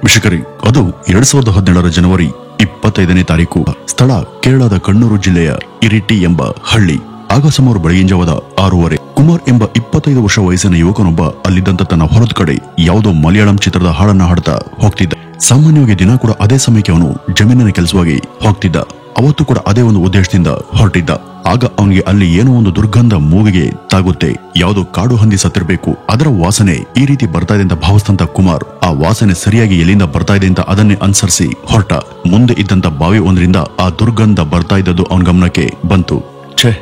ವಿಷಕರಿ ಅದು 2017 ಜನವರಿ 25ನೇ ತಾರೀಕು. ಸ್ಥಳ ಕೇರಳದ ಕಣ್ಣೂರು ಜಿಲ್ಲೆಯ ಇರಿಟಿ ಎಂಬ ಹಳ್ಳಿ. ಆಗ ಸುಮಾರು ಬೆಳಗಿನ ಜಾವದ 6:30. ಕುಮಾರ್ ಎಂಬ 25 ವರ್ಷ ವಯಸ್ಸಿನ ಯುವಕನೊಬ್ಬ ಅಲ್ಲಿದ್ದಂತ ತನ್ನ ಹೊಲದ ಕಡೆ ಯಾವುದೋ ಮಲಯಾಳಂ ಚಿತ್ರದ ಹಾಡನ್ನ ಹಾಡ್ತಾ ಹೋಗ್ತಿದ್ದ. ಸಾಮಾನ್ಯವಾಗಿ ದಿನ ಕೂಡ ಅದೇ ಸಮಯಕ್ಕೆ ಅವನು ಜಮೀನಿನ ಕೆಲಸವಾಗಿ ಹೋಗ್ತಿದ್ದ. ಅವತ್ತು ಕೂಡ ಅದೇ ಒಂದು ಉದ್ದೇಶದಿಂದ ಹೊರಟಿದ್ದ. ಆಗ ಅವನಿಗೆ ಅಲ್ಲಿ ಏನೋ ಒಂದು ದುರ್ಗಂಧ ಮೂಗಿಗೆ ತಾಗುತ್ತೆ. ಯಾವುದೋ ಕಾಡು ಹಂದಿ ಸತ್ತಿರಬೇಕು, ಅದರ ವಾಸನೆ ಈ ರೀತಿ ಬರ್ತಾ ಇದೆ ಅಂತ ಭಾವಿಸಿದಂತ ಕುಮಾರ್ ಆ ವಾಸನೆ ಸರಿಯಾಗಿ ಎಲ್ಲಿಂದ ಬರ್ತಾ ಇದೆ ಅಂತ ಅದನ್ನೇ ಅನುಸರಿಸಿ ಹೊರಟ. ಮುಂದೆ ಇದ್ದಂತ ಬಾವಿ ಒಂದರಿಂದ ಆ ದುರ್ಗಂಧ ಬರ್ತಾ ಇದ್ದದ್ದು ಅವನ ಗಮನಕ್ಕೆ ಬಂತು. ಛೇ,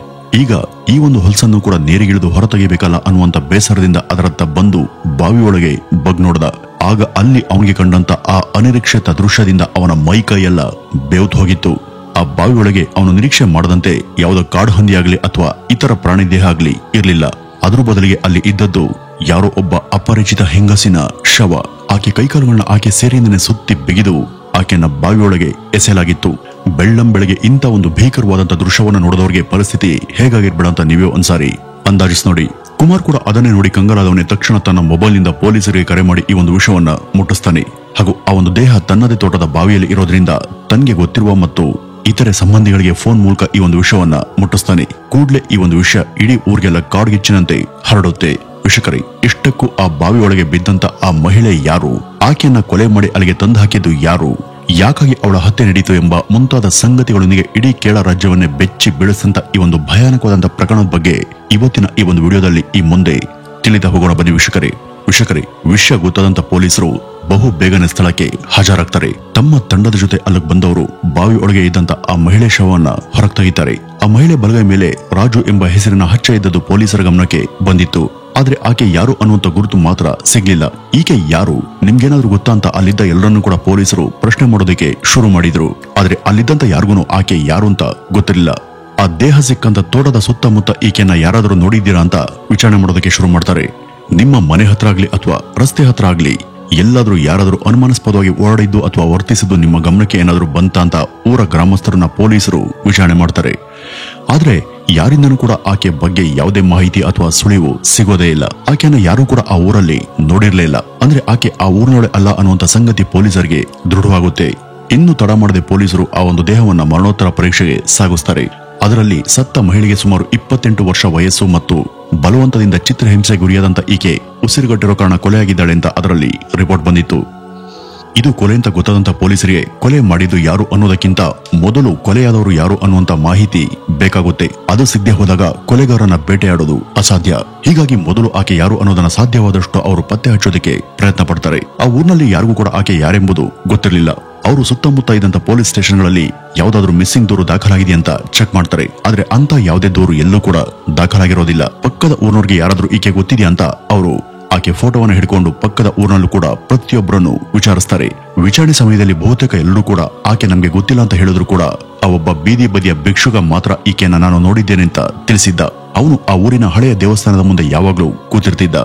ಈಗ ಈ ಒಂದು ಹೊಲಸನ್ನು ಕೂಡ ನೀರಿಗಿಳಿದು ಹೊರತೆಗೆಯಬೇಕಲ್ಲ ಅನ್ನುವಂತ ಬೇಸರದಿಂದ ಅದರತ್ತ ಬಂದು ಬಾವಿಯೊಳಗೆ ಬಗ್ ನೋಡ್ದ. ಆಗ ಅಲ್ಲಿ ಅವನಿಗೆ ಕಂಡಂತ ಆ ಅನಿರೀಕ್ಷಿತ ದೃಶ್ಯದಿಂದ ಅವನ ಮೈಕೈ ಎಲ್ಲ ಬೇವ್ತು ಹೋಗಿತ್ತು. ಆ ಬಾವಿಯೊಳಗೆ ಅವನು ನಿರೀಕ್ಷೆ ಮಾಡದಂತೆ ಯಾವುದೋ ಕಾಡು ಹಂದಿ ಆಗ್ಲಿ ಅಥವಾ ಇತರ ಪ್ರಾಣಿ ದೇಹ ಆಗ್ಲಿ ಇರ್ಲಿಲ್ಲ. ಅದ್ರ ಬದಲಿಗೆ ಅಲ್ಲಿ ಇದ್ದದ್ದು ಯಾರೋ ಒಬ್ಬ ಅಪರಿಚಿತ ಹೆಂಗಸಿನ ಶವ. ಆಕೆ ಕೈಕಾಲುಗಳನ್ನ ಆಕೆ ಸೇರಿಯಿಂದನೇ ಸುತ್ತಿ ಬಿಗಿದು ಆಕೆಯನ್ನ ಬಾವಿಯೊಳಗೆ ಎಸೆಯಲಾಗಿತ್ತು. ಬೆಳ್ಳಂ ಬೆಳಗ್ಗೆ ಇಂಥ ಒಂದು ಭೀಕರವಾದಂತ ದೃಶ್ಯವನ್ನು ನೋಡಿದವರಿಗೆ ಪರಿಸ್ಥಿತಿ ಹೇಗಾಗಿರ್ಬೇಡ ಅಂತ ನೀವೇ ಒಂದ್ಸಾರಿ ಅಂದಾಜಿಸ್ ನೋಡಿ. ಕುಮಾರ್ ಕೂಡ ಅದನ್ನೇ ನೋಡಿ ಕಂಗಾಲಾದವನೇ ತಕ್ಷಣ ತನ್ನ ಮೊಬೈಲ್ ನಿಂದ ಪೊಲೀಸರಿಗೆ ಕರೆ ಮಾಡಿ ಈ ಒಂದು ವಿಷಯವನ್ನ ಮುಟ್ಟಿಸ್ತಾನೆ. ಹಾಗೂ ಆ ಒಂದು ದೇಹ ತನ್ನದೇ ತೋಟದ ಬಾವಿಯಲ್ಲಿ ಇರೋದ್ರಿಂದ ತನ್ಗೆ ಗೊತ್ತಿರುವ ಮತ್ತು ಇತರೆ ಸಂಬಂಧಿಗಳಿಗೆ ಫೋನ್ ಮೂಲಕ ಈ ಒಂದು ವಿಷಯವನ್ನ ಮುಟ್ಟಿಸ್ತಾನೆ. ಕೂಡ್ಲೆ ಈ ಒಂದು ವಿಷಯ ಇಡೀ ಊರಿಗೆಲ್ಲ ಕಾಡ್ಗಿಚ್ಚಿನಂತೆ ಹರಡುತ್ತೆ. ವಿಷಕರಿ, ಇಷ್ಟಕ್ಕೂ ಆ ಬಾವಿಯೊಳಗೆ ಬಿದ್ದಂತ ಆ ಮಹಿಳೆ ಯಾರು, ಆಕೆಯನ್ನ ಕೊಲೆ ಮಾಡಿ ಅಲ್ಲಿಗೆ ತಂದು ಹಾಕಿದ್ದು ಯಾರು, ಯಾಕಾಗಿ ಅವಳ ಹತ್ಯೆ ನಡೀತು ಎಂಬ ಮುಂತಾದ ಸಂಗತಿಗಳೊಂದಿಗೆ ಇಡೀ ಕೇರಳ ರಾಜ್ಯವನ್ನೇ ಬೆಚ್ಚಿ ಬೀಳಿಸಂತ ಈ ಒಂದು ಭಯಾನಕವಾದಂತ ಪ್ರಕರಣದ ಬಗ್ಗೆ ಇವತ್ತಿನ ಈ ಒಂದು ವಿಡಿಯೋದಲ್ಲಿ ಈ ಮುಂದೆ ತಿಳಿದ ಹೋಗೋಣ ಬನ್ನಿ ವಿಷಕರಿ. ವಿಷಯ ಗೊತ್ತಾದಂತ ಪೊಲೀಸರು ಬಹು ಬೇಗನೆ ಸ್ಥಳಕ್ಕೆ ಹಾಜರಾಗ್ತಾರೆ. ತಮ್ಮ ತಂಡದ ಜೊತೆ ಅಲ್ಲಿಗೆ ಬಂದವರು ಬಾವಿ ಒಳಗೆ ಇದ್ದಂತ ಆ ಮಹಿಳೆ ಶವವನ್ನ ಹೊರಗೆ ತೆಗಿತಾರೆ. ಆ ಮಹಿಳೆ ಬಲಗೈ ಮೇಲೆ ರಾಜು ಎಂಬ ಹೆಸರಿನ ಹಚ್ಚ ಇದ್ದದ್ದು ಪೊಲೀಸರ ಗಮನಕ್ಕೆ ಬಂದಿತ್ತು. ಆದ್ರೆ ಆಕೆ ಯಾರು ಅನ್ನುವಂತ ಗುರುತು ಮಾತ್ರ ಸಿಗ್ಲಿಲ್ಲ. ಈಕೆ ಯಾರು, ನಿಮ್ಗೇನಾದ್ರೂ ಗೊತ್ತಾ ಅಂತ ಅಲ್ಲಿದ್ದ ಎಲ್ಲರನ್ನೂ ಕೂಡ ಪೊಲೀಸರು ಪ್ರಶ್ನೆ ಮಾಡೋದಕ್ಕೆ ಶುರು ಮಾಡಿದ್ರು. ಆದ್ರೆ ಅಲ್ಲಿದ್ದಂತ ಯಾರಿಗೂ ಆಕೆ ಯಾರು ಅಂತ ಗೊತ್ತಿರಲಿಲ್ಲ. ಆ ದೇಹ ಸಿಕ್ಕಂತ ತೋಟದ ಸುತ್ತಮುತ್ತ ಈಕೆಯನ್ನ ಯಾರಾದ್ರೂ ನೋಡಿದ್ದೀರಾ ಅಂತ ವಿಚಾರಣೆ ಮಾಡೋದಕ್ಕೆ ಶುರು ಮಾಡ್ತಾರೆ. ನಿಮ್ಮ ಮನೆ ಹತ್ರ ಆಗ್ಲಿ ಅಥವಾ ರಸ್ತೆ ಹತ್ರ ಆಗ್ಲಿ ಎಲ್ಲಾದ್ರೂ ಯಾರಾದ್ರೂ ಅನುಮಾನಾಸ್ಪದವಾಗಿ ಓಡಾಡಿದ್ದು ಅಥವಾ ವರ್ತಿಸಿದ್ದು ನಿಮ್ಮ ಗಮನಕ್ಕೆ ಏನಾದ್ರೂ ಬಂತ ಅಂತ ಊರ ಗ್ರಾಮಸ್ಥರನ್ನ ಪೊಲೀಸರು ವಿಚಾರಣೆ ಮಾಡ್ತಾರೆ. ಆದ್ರೆ ಯಾರಿಂದನೂ ಕೂಡ ಆಕೆ ಬಗ್ಗೆ ಯಾವುದೇ ಮಾಹಿತಿ ಅಥವಾ ಸುಳಿವು ಸಿಗೋದೇ ಇಲ್ಲ. ಆಕೆಯನ್ನ ಯಾರು ಕೂಡ ಆ ಊರಲ್ಲಿ ನೋಡಿರ್ಲೇ ಇಲ್ಲ. ಅಂದ್ರೆ ಆಕೆ ಆ ಊರಿನೊಳೆ ಅಲ್ಲ ಅನ್ನುವಂತ ಸಂಗತಿ ಪೊಲೀಸರಿಗೆ ದೃಢವಾಗುತ್ತೆ. ಇನ್ನು ತಡ ಮಾಡದೆ ಪೊಲೀಸರು ಆ ಒಂದು ದೇಹವನ್ನ ಮರಣೋತ್ತರ ಪರೀಕ್ಷೆಗೆ ಸಾಗಿಸ್ತಾರೆ. ಅದರಲ್ಲಿ ಸತ್ತ ಮಹಿಳೆಗೆ ಸುಮಾರು 28 ವರ್ಷ ವಯಸ್ಸು ಮತ್ತು ಬಲವಂತದಿಂದ ಚಿತ್ರಹಿಂಸೆ ಗುರಿಯಾದಂತ ಈಕೆ ಉಸಿರುಗಟ್ಟಿರೋ ಕಾರಣ ಕೊಲೆಯಾಗಿದ್ದಾಳೆ ಅಂತ ಅದರಲ್ಲಿ ರಿಪೋರ್ಟ್ ಬಂದಿತ್ತು. ಇದು ಕೊಲೆ ಅಂತ ಗೊತ್ತಾದಂತ ಪೊಲೀಸರಿಗೆ ಕೊಲೆ ಮಾಡಿದ್ದು ಯಾರು ಅನ್ನೋದಕ್ಕಿಂತ ಮೊದಲು ಕೊಲೆಯಾದವರು ಯಾರು ಅನ್ನುವಂತ ಮಾಹಿತಿ ಬೇಕಾಗುತ್ತೆ. ಅದು ಸಿಗದೆ ಹೋದಾಗ ಕೊಲೆಗಾರನ ಬೇಟೆಯಾಡೋದು ಅಸಾಧ್ಯ. ಹೀಗಾಗಿ ಮೊದಲು ಆಕೆ ಯಾರು ಅನ್ನೋದನ್ನ ಸಾಧ್ಯವಾದಷ್ಟು ಅವರು ಪತ್ತೆ ಹಚ್ಚೋದಕ್ಕೆ ಪ್ರಯತ್ನ ಪಡ್ತಾರೆ. ಆ ಊರಿನಲ್ಲಿ ಯಾರಿಗೂ ಕೂಡ ಆಕೆ ಯಾರೆಂಬುದು ಗೊತ್ತಿರಲಿಲ್ಲ. ಅವರು ಸುತ್ತಮುತ್ತ ಇದ್ದಂತ ಪೊಲೀಸ್ ಸ್ಟೇಷನ್ಗಳಲ್ಲಿ ಯಾವ್ದಾದ್ರು ಮಿಸ್ಸಿಂಗ್ ದೂರು ದಾಖಲಾಗಿದೆ ಅಂತ ಚೆಕ್ ಮಾಡ್ತಾರೆ. ಆದ್ರೆ ಅಂತ ಯಾವುದೇ ದೂರು ಎಲ್ಲೂ ಕೂಡ ದಾಖಲಾಗಿರೋದಿಲ್ಲ. ಪಕ್ಕದ ಊರಿನವ್ರಿಗೆ ಯಾರಾದ್ರೂ ಈಕೆ ಗೊತ್ತಿದೆಯಾ ಅಂತ ಅವರು ಆಕೆ ಫೋಟೋವನ್ನು ಹಿಡ್ಕೊಂಡು ಪಕ್ಕದ ಊರಿನಲ್ಲೂ ಕೂಡ ಪ್ರತಿಯೊಬ್ಬರನ್ನು ವಿಚಾರಿಸ್ತಾರೆ. ವಿಚಾರಣೆ ಸಮಯದಲ್ಲಿ ಬಹುತೇಕ ಎಲ್ಲರೂ ಕೂಡ ಆಕೆ ನಮ್ಗೆ ಗೊತ್ತಿಲ್ಲ ಅಂತ ಹೇಳಿದ್ರು ಕೂಡ ಆ ಒಬ್ಬ ಬೀದಿ ಬದಿಯ ಭಿಕ್ಷುಕ ಮಾತ್ರ ಈಕೆಯನ್ನ ನಾನು ನೋಡಿದ್ದೇನೆ ಅಂತ ತಿಳಿಸಿದ್ದ. ಅವನು ಆ ಊರಿನ ಹಳೆಯ ದೇವಸ್ಥಾನದ ಮುಂದೆ ಯಾವಾಗ್ಲೂ ಕೂತಿರ್ತಿದ್ದ.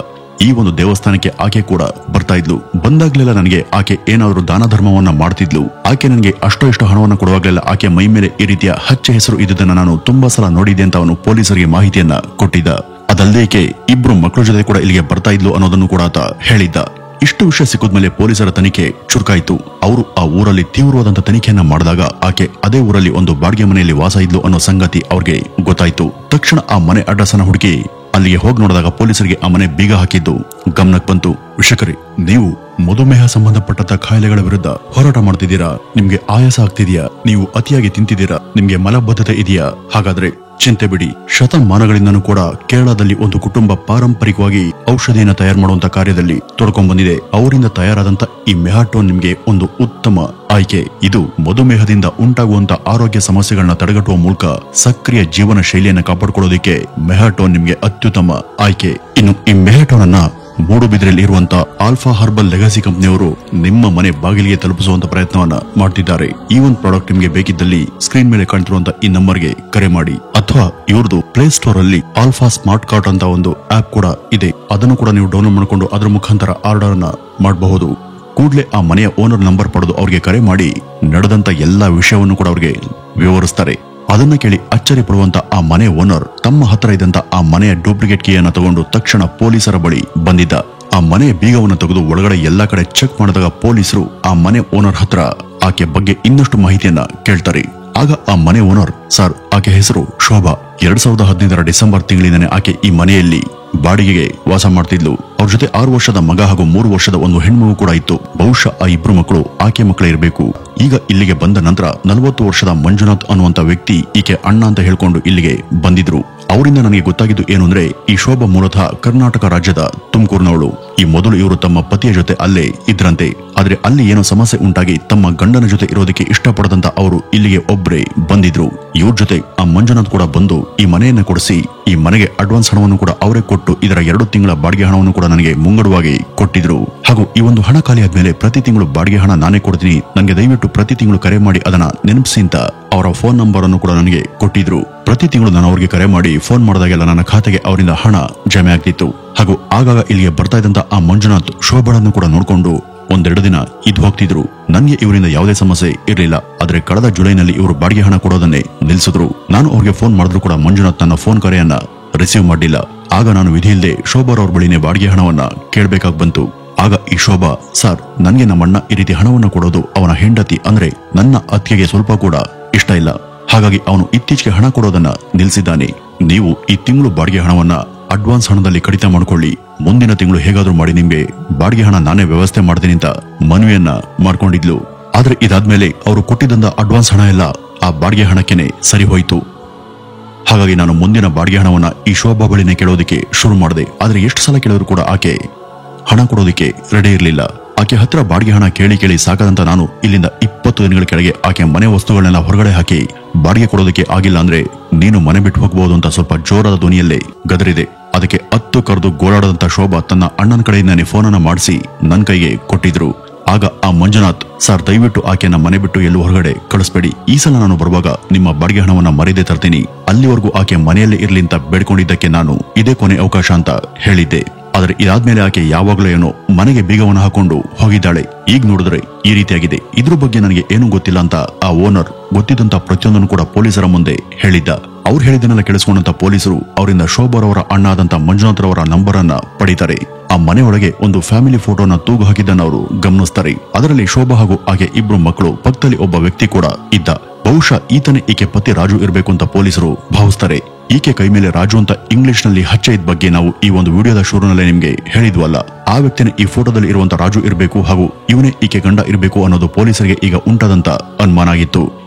ಈ ಒಂದು ದೇವಸ್ಥಾನಕ್ಕೆ ಆಕೆ ಕೂಡ ಬರ್ತಾ ಇದ್ಲು. ಬಂದಾಗ್ಲೆಲ್ಲ ನನಗೆ ಆಕೆ ಏನಾದ್ರೂ ದಾನ ಧರ್ಮವನ್ನ ಮಾಡ್ತಿದ್ಲು. ಆಕೆ ನನಗೆ ಅಷ್ಟೋ ಇಷ್ಟು ಹಣವನ್ನ ಕೊಡುವಾಗ್ಲೆಲ್ಲ ಆಕೆ ಮೈ ಮೇಲೆ ಈ ರೀತಿಯ ಹಚ್ಚೆ ಹೆಸರು ಇದ್ದುದನ್ನ ನಾನು ತುಂಬಾ ಸಲ ನೋಡಿದ್ದೆ ಅಂತ ಅವನು ಪೊಲೀಸರಿಗೆ ಮಾಹಿತಿಯನ್ನ ಕೊಟ್ಟಿದ್ದ. ಅದಲ್ಲದೆ ಈಕೆ 2 ಮಕ್ಕಳ ಜೊತೆ ಕೂಡ ಇಲ್ಲಿಗೆ ಬರ್ತಾ ಇದ್ಲು ಅನ್ನೋದನ್ನು ಕೂಡ ಆತ ಹೇಳಿದ್ದ. ಇಷ್ಟು ವಿಷಯ ಸಿಕ್ಕಿದ್ಮೇಲೆ ಪೊಲೀಸರ ತನಿಖೆ ಚುರುಕಾಯಿತು. ಅವರು ಆ ಊರಲ್ಲಿ ತೀವ್ರವಾದಂತ ತನಿಖೆಯನ್ನ ಮಾಡಿದಾಗ ಆಕೆ ಅದೇ ಊರಲ್ಲಿ ಒಂದು ಬಾಡಿಗೆ ಮನೆಯಲ್ಲಿ ವಾಸ ಇದ್ಲು ಅನ್ನೋ ಸಂಗತಿ ಅವ್ರಿಗೆ ಗೊತ್ತಾಯ್ತು. ತಕ್ಷಣ ಆ ಮನೆ ಅಡ್ರೆಸ್ ಅನ್ನ ಹುಡುಕಿ ಅಲ್ಲಿಗೆ ಹೋಗಿ ನೋಡಿದಾಗ ಪೊಲೀಸರಿಗೆ ಆ ಮನೆ ಬೀಗ ಹಾಕಿದ್ದು ಗಮನಕ್ಕೆ ಬಂತು. ವಿಷಕರಿ, ನೀವು ಮಧುಮೇಹ ಸಂಬಂಧಪಟ್ಟಂತ ಕಾಯಿಲೆಗಳ ವಿರುದ್ಧ ಹೋರಾಟ ಮಾಡ್ತಿದ್ದೀರಾ, ನಿಮ್ಗೆ ಆಯಾಸ ಆಗ್ತಿದ್ಯಾ, ನೀವು ಅತಿಯಾಗಿ ತಿಂತಿದ್ದೀರಾ, ನಿಮ್ಗೆ ಮಲಬದ್ಧತೆ ಇದೆಯಾ? ಹಾಗಾದ್ರೆ ಚಿಂತೆ ಬಿಡಿ. ಶತಮಾನಗಳಿಂದನೂ ಕೂಡ ಕೇರಳದಲ್ಲಿ ಒಂದು ಕುಟುಂಬ ಪಾರಂಪರಿಕವಾಗಿ ಔಷಧಿಯನ್ನ ತಯಾರು ಮಾಡುವಂತ ಕಾರ್ಯದಲ್ಲಿ ತೊಡ್ಕೊಂಡ್ ಬಂದಿದೆ. ಅವರಿಂದ ತಯಾರಾದಂತ ಈ ಮೆಹಾಟೋನ್ ನಿಮ್ಗೆ ಒಂದು ಉತ್ತಮ ಆಯ್ಕೆ. ಇದು ಮಧುಮೇಹದಿಂದ ಉಂಟಾಗುವಂತ ಆರೋಗ್ಯ ಸಮಸ್ಯೆಗಳನ್ನ ತಡೆಗಟ್ಟುವ ಮೂಲಕ ಸಕ್ರಿಯ ಜೀವನ ಶೈಲಿಯನ್ನ ಕಾಪಾಡಿಕೊಳ್ಳೋದಕ್ಕೆ ಮೆಹಾಟೋನ್ ನಿಮ್ಗೆ ಅತ್ಯುತ್ತಮ ಆಯ್ಕೆ. ಇನ್ನು ಈ ಮೆಹಾಟೋನ್ ಅನ್ನ ಮೂಡುಬಿದಿರೆಯಲ್ಲಿ ಇರುವಂತ ಆಲ್ಫಾ ಹರ್ಬಲ್ ಲೆಗಸಿ ಕಂಪನಿಯವರು ನಿಮ್ಮ ಮನೆ ಬಾಗಿಲಿಗೆ ತಲುಪಿಸುವಂತ ಪ್ರಯತ್ನವನ್ನ ಮಾಡ್ತಿದ್ದಾರೆ. ಈ ಒಂದು ಪ್ರಾಡಕ್ಟ್ ನಿಮ್ಗೆ ಬೇಕಿದ್ದಲ್ಲಿ ಸ್ಕ್ರೀನ್ ಮೇಲೆ ಕಾಣ್ತಿರುವಂತ ಈ ನಂಬರ್ಗೆ ಕರೆ ಮಾಡಿ. ಅಥವಾ ಇವ್ರದ್ದು ಪ್ಲೇ ಸ್ಟೋರ್ ಅಲ್ಲಿ ಆಲ್ಫಾ ಸ್ಮಾರ್ಟ್ ಕಾರ್ಟ್ ಅಂತ ಒಂದು ಆಪ್ ಕೂಡ ಇದೆ. ಅದನ್ನು ಕೂಡ ನೀವು ಡೌನ್ಲೋಡ್ ಮಾಡಿಕೊಂಡು ಅದರ ಮುಖಾಂತರ ಆರ್ಡರ್ ಅನ್ನ ಮಾಡಬಹುದು. ಕೂಡಲೇ ಆ ಮನೆಯ ಓನರ್ ನಂಬರ್ ಪಡೆದು ಅವ್ರಿಗೆ ಕರೆ ಮಾಡಿ ನಡೆದಂತ ಎಲ್ಲಾ ವಿಷಯವನ್ನು ಕೂಡ ಅವ್ರಿಗೆ ವಿವರಿಸ್ತಾರೆ. ಅದನ್ನ ಕೇಳಿ ಅಚ್ಚರಿ ಪಡುವಂತ ಆ ಮನೆ ಓನರ್ ತಮ್ಮ ಹತ್ರ ಇದ್ದಂತ ಆ ಮನೆಯ ಡೂಪ್ಲಿಕೇಟ್ ಕೀಯನ್ನ ತಗೊಂಡು ತಕ್ಷಣ ಪೊಲೀಸರ ಬಳಿ ಬಂದಿದ್ದ. ಆ ಆ ಮನೆ ಬೀಗವನ್ನು ತೆಗೆದು ಒಳಗಡೆ ಎಲ್ಲಾ ಕಡೆ ಚೆಕ್ ಮಾಡಿದಾಗ ಪೊಲೀಸರು ಆ ಮನೆ ಓನರ್ ಹತ್ರ ಆಕೆ ಬಗ್ಗೆ ಇನ್ನಷ್ಟು ಮಾಹಿತಿಯನ್ನ ಕೇಳ್ತಾರೆ. ಆಗ ಆ ಮನೆ ಓನರ್, ಸರ್ ಆಕೆ ಹೆಸರು ಶೋಭಾ, 2015 ಡಿಸೆಂಬರ್ ತಿಂಗಳಿಂದನೇ ಆಕೆ ಈ ಮನೆಯಲ್ಲಿ ಬಾಡಿಗೆಗೆ ವಾಸ ಮಾಡ್ತಿದ್ಲು. ಅವ್ರ ಜೊತೆ 6 ವರ್ಷದ ಮಗ ಹಾಗೂ 3 ವರ್ಷದ ಒಂದು ಹೆಣ್ಮಗು ಕೂಡ ಇತ್ತು. ಬಹುಶಃ ಆ ಇಬ್ರು ಮಕ್ಕಳು ಆಕೆ ಮಕ್ಕಳೇ ಇರಬೇಕು. ಈಗ ಇಲ್ಲಿಗೆ ಬಂದ ನಂತರ 40 ವರ್ಷದ ಮಂಜುನಾಥ್ ಅನ್ನುವಂತ ವ್ಯಕ್ತಿ ಈಕೆ ಅಣ್ಣ ಅಂತ ಹೇಳ್ಕೊಂಡು ಇಲ್ಲಿಗೆ ಬಂದಿದ್ರು. ಅವರಿಂದ ನನಗೆ ಗೊತ್ತಾಗಿದ್ದು ಏನು ಅಂದ್ರೆ, ಈ ಶೋಭಾ ಮೂಲತಃ ಕರ್ನಾಟಕ ರಾಜ್ಯದ ತುಮಕೂರಿನವಳು. ಈ ಮೊದಲು ಇವರು ತಮ್ಮ ಪತಿಯ ಜೊತೆ ಅಲ್ಲೇ ಇದ್ರಂತೆ. ಆದ್ರೆ ಅಲ್ಲಿ ಏನೋ ಸಮಸ್ಯೆ ಉಂಟಾಗಿ ತಮ್ಮ ಗಂಡನ ಜೊತೆ ಇರೋದಕ್ಕೆ ಇಷ್ಟಪಡದಂತ ಅವರು ಇಲ್ಲಿಗೆ ಒಬ್ರೇ ಬಂದಿದ್ರು. ಇವ್ರ ಜೊತೆ ಆ ಮಂಜುನಾಥ್ ಕೂಡ ಬಂದು ಈ ಮನೆಯನ್ನ ಕೊಡಿಸಿ ಈ ಮನೆಗೆ ಅಡ್ವಾನ್ಸ್ ಹಣವನ್ನು ಕೂಡ ಅವರೇ ಕೊಟ್ಟು ಇದರ 2 ತಿಂಗಳ ಬಾಡಿಗೆ ಹಣವನ್ನು ಕೂಡ ನನಗೆ ಮುಂಗಡವಾಗಿ ಕೊಟ್ಟಿದ್ರು. ಹಾಗೂ ಈ ಒಂದು ಹಣ ಖಾಲಿ ಆದ್ಮೇಲೆ ಪ್ರತಿ ತಿಂಗಳು ಬಾಡಿಗೆ ಹಣ ನಾನೇ ಕೊಡ್ತೀನಿ, ನನಗೆ ದಯವಿಟ್ಟು ಪ್ರತಿ ತಿಂಗಳು ಕರೆ ಮಾಡಿ ಅದನ್ನ ನೆನಪಿಸಿ ಅಂತ ಅವರ ಫೋನ್ ನಂಬರ್ ಅನ್ನು ಕೂಡ ನನಗೆ ಕೊಟ್ಟಿದ್ರು. ಪ್ರತಿ ತಿಂಗಳು ನಾನು ಅವರಿಗೆ ಕರೆ ಮಾಡಿ ಫೋನ್ ಮಾಡಿದಾಗೆಲ್ಲ ನನ್ನ ಖಾತೆಗೆ ಅವರಿಂದ ಹಣ ಜಮೆ ಆಗ್ತಿತ್ತು. ಹಾಗೂ ಆಗಾಗ ಇಲ್ಲಿಗೆ ಬರ್ತಾ ಇದ್ದಂತ ಆ ಮಂಜುನಾಥ್ ಶೋಭಾಳನ್ನು ಕೂಡ ನೋಡ್ಕೊಂಡು 1-2 ದಿನ ಇದ್ ಹೋಗ್ತಿದ್ರು. ನನ್ಗೆ ಇವರಿಂದ ಯಾವುದೇ ಸಮಸ್ಯೆ ಇರಲಿಲ್ಲ. ಆದ್ರೆ ಕಳೆದ ಜುಲೈನಲ್ಲಿ ಇವರು ಬಾಡಿಗೆ ಹಣ ಕೊಡೋದನ್ನೇ ನಿಲ್ಸಿದ್ರು. ನಾನು ಅವ್ರಿಗೆ ಫೋನ್ ಮಾಡಿದ್ರು ಕೂಡ ಮಂಜುನಾಥ್ ನನ್ನ ಫೋನ್ ಕರೆಯನ್ನ ರಿಸೀವ್ ಮಾಡಲಿಲ್ಲ. ಆಗ ನಾನು ವಿಧಿ ಇಲ್ಲದೆ ಶೋಭಾರವ್ರ ಬಳಿನೇ ಬಾಡಿಗೆ ಹಣವನ್ನ ಕೇಳ್ಬೇಕಾಗಿ ಬಂತು. ಆಗ ಈ ಶೋಭಾ, ಸರ್ ನನ್ಗೆ ನಮ್ಮಣ್ಣ ಈ ರೀತಿ ಹಣವನ್ನ ಕೊಡೋದು ಅವನ ಹೆಂಡತಿ ಅಂದ್ರೆ ನನ್ನ ಅತ್ತಿಗೆಗೆ ಸ್ವಲ್ಪ ಕೂಡ ಇಷ್ಟ ಇಲ್ಲ. ಹಾಗಾಗಿ ಅವನು ಇತ್ತೀಚೆಗೆ ಹಣ ಕೊಡೋದನ್ನ ನಿಲ್ಸಿದ್ದಾನೆ. ನೀವು ಈ ತಿಂಗಳು ಬಾಡಿಗೆ ಹಣವನ್ನ ಅಡ್ವಾನ್ಸ್ ಹಣದಲ್ಲಿ ಕಡಿತ ಮಾಡ್ಕೊಳ್ಳಿ, ಮುಂದಿನ ತಿಂಗಳು ಹೇಗಾದ್ರೂ ಮಾಡಿ ನಿಮ್ಗೆ ಬಾಡಿಗೆ ಹಣ ನಾನೇ ವ್ಯವಸ್ಥೆ ಮಾಡ್ತೀನಿ ಅಂತ ಮನವಿಯನ್ನ ಮಾಡ್ಕೊಂಡಿದ್ಲು. ಆದ್ರೆ ಇದಾದ್ಮೇಲೆ ಅವರು ಕೊಟ್ಟಿದ್ದಂತ ಅಡ್ವಾನ್ಸ್ ಹಣ ಎಲ್ಲ ಆ ಬಾಡಿಗೆ ಹಣಕ್ಕೆನೆ ಸರಿ ಹೋಯ್ತು. ಹಾಗಾಗಿ ನಾನು ಮುಂದಿನ ಬಾಡಿಗೆ ಹಣವನ್ನ ಈ ಶೋಭಾ ಬಳಿನೇ ಕೇಳೋದಕ್ಕೆ ಶುರು ಮಾಡಿದೆ. ಆದ್ರೆ ಎಷ್ಟು ಸಲ ಕೇಳಿದ್ರು ಕೂಡ ಆಕೆ ಹಣ ಕೊಡೋದಕ್ಕೆ ರೆಡಿ ಇರಲಿಲ್ಲ. ಆಕೆ ಹತ್ರ ಬಾಡಿಗೆ ಹಣ ಕೇಳಿ ಸಾಕದಂತ ನಾನು ಇಲ್ಲಿಂದ 20 ದಿನಗಳ ಕೆಳಗೆ ಆಕೆ ಮನೆ ವಸ್ತುಗಳನ್ನೆಲ್ಲ ಹೊರಗಡೆ ಹಾಕಿ ಬಾಡಿಗೆ ಕೊಡೋದಕ್ಕೆ ಆಗಿಲ್ಲ ಅಂದ್ರೆ ನೀನು ಮನೆ ಬಿಟ್ಟು ಹೋಗಬಹುದು ಅಂತ ಸ್ವಲ್ಪ ಜೋರಾದ ಧ್ವನಿಯಲ್ಲೇ ಗದರಿದೆ. ಅದಕ್ಕೆ ಅತ್ತು ಕರೆದು ಗೋಳಾಡದಂತ ಶೋಭಾ ತನ್ನ ಅಣ್ಣನ ಕಡೆಯಿಂದಾನೆ ಫೋನನ್ನ ಮಾಡಿಸಿ ನನ್ನ ಕೈಗೆ ಕೊಟ್ಟಿದ್ರು. ಆಗ ಆ ಮಂಜುನಾಥ್, ಸರ್ ದಯವಿಟ್ಟು ಆಕೆಯನ್ನ ಮನೆ ಬಿಟ್ಟು ಎಲ್ಲೂ ಹೊರಗಡೆ ಕಳಿಸ್ಬೇಡಿ, ಈ ಸಲ ನಾನು ಬರುವಾಗ ನಿಮ್ಮ ಬಾಡಿಗೆ ಹಣವನ್ನ ಮರೆಯದೆ ತರ್ತೀನಿ, ಅಲ್ಲಿವರೆಗೂ ಆಕೆ ಮನೆಯಲ್ಲೇ ಇರ್ಲಿ ಅಂತ ಬೇಡ್ಕೊಂಡಿದ್ದಕ್ಕೆ ನಾನು ಇದೇ ಕೊನೆ ಅವಕಾಶ ಅಂತ ಹೇಳಿದ್ದೆ. ಆದ್ರೆ ಇದಾದ್ಮೇಲೆ ಆಕೆ ಯಾವಾಗ್ಲೂ ಏನೋ ಮನೆಗೆ ಬೀಗವನ್ನು ಹಾಕೊಂಡು ಹೋಗಿದ್ದಾಳೆ. ಈಗ ನೋಡಿದ್ರೆ ಈ ರೀತಿಯಾಗಿದೆ. ಇದ್ರ ಬಗ್ಗೆ ನನಗೆ ಏನೂ ಗೊತ್ತಿಲ್ಲ ಅಂತ ಆ ಓನರ್ ಗೊತ್ತಿದ್ದಂತ ಪ್ರತಿಯೊಂದನ್ನು ಕೂಡ ಪೊಲೀಸರ ಮುಂದೆ ಹೇಳಿದ್ದ. ಅವ್ರು ಹೇಳಿದ್ದನ್ನೆಲ್ಲ ಕೇಳಿಸ್ಕೊಂಡಂತ ಪೊಲೀಸರು ಅವರಿಂದ ಶೋಭಾರವರ ಅಣ್ಣ ಆದಂತ ಮಂಜುನಾಥ್ ರವರ ನಂಬರ್ ಅನ್ನ ಪಡಿತಾರೆ. ಆ ಮನೆಯೊಳಗೆ ಒಂದು ಫ್ಯಾಮಿಲಿ ಫೋಟೋನ ತೂಗು ಹಾಕಿದ್ದನ್ನ ಅವರು ಗಮನಿಸ್ತಾರೆ. ಅದರಲ್ಲಿ ಶೋಭಾ ಹಾಗೂ ಆಕೆ ಇಬ್ರು ಮಕ್ಕಳು, ಪಕ್ಕದಲ್ಲಿ ಒಬ್ಬ ವ್ಯಕ್ತಿ ಕೂಡ ಇದ್ದ. ಬಹುಶಃ ಈತನೇ ಈಕೆ ಪತಿ ರಾಜು ಇರಬೇಕು ಅಂತ ಪೊಲೀಸರು ಭಾವಿಸ್ತಾರೆ. ಈಕೆ ಕೈ ಮೇಲೆ ರಾಜು ಅಂತ ಇಂಗ್ಲಿಷ್ ನಲ್ಲಿ ಹಚ್ಚೆ ಇದ್ದ ಬಗ್ಗೆ ನಾವು ಈ ಒಂದು ವಿಡಿಯೋದ ಶುರುನಲ್ಲೇ ನಿಮ್ಗೆ ಹೇಳಿದ್ವಲ್ಲ, ಆ ವ್ಯಕ್ತಿನೇ ಈ ಫೋಟೋದಲ್ಲಿ ಇರುವಂತ ರಾಜು ಇರಬೇಕು ಹಾಗೂ ಇವನೇ ಈಕೆ ಗಂಡ ಇರಬೇಕು ಅನ್ನೋದು ಪೊಲೀಸರಿಗೆ ಈಗ ಉಂಟಾದಂತ ಅನುಮಾನ ಆಗಿತ್ತು.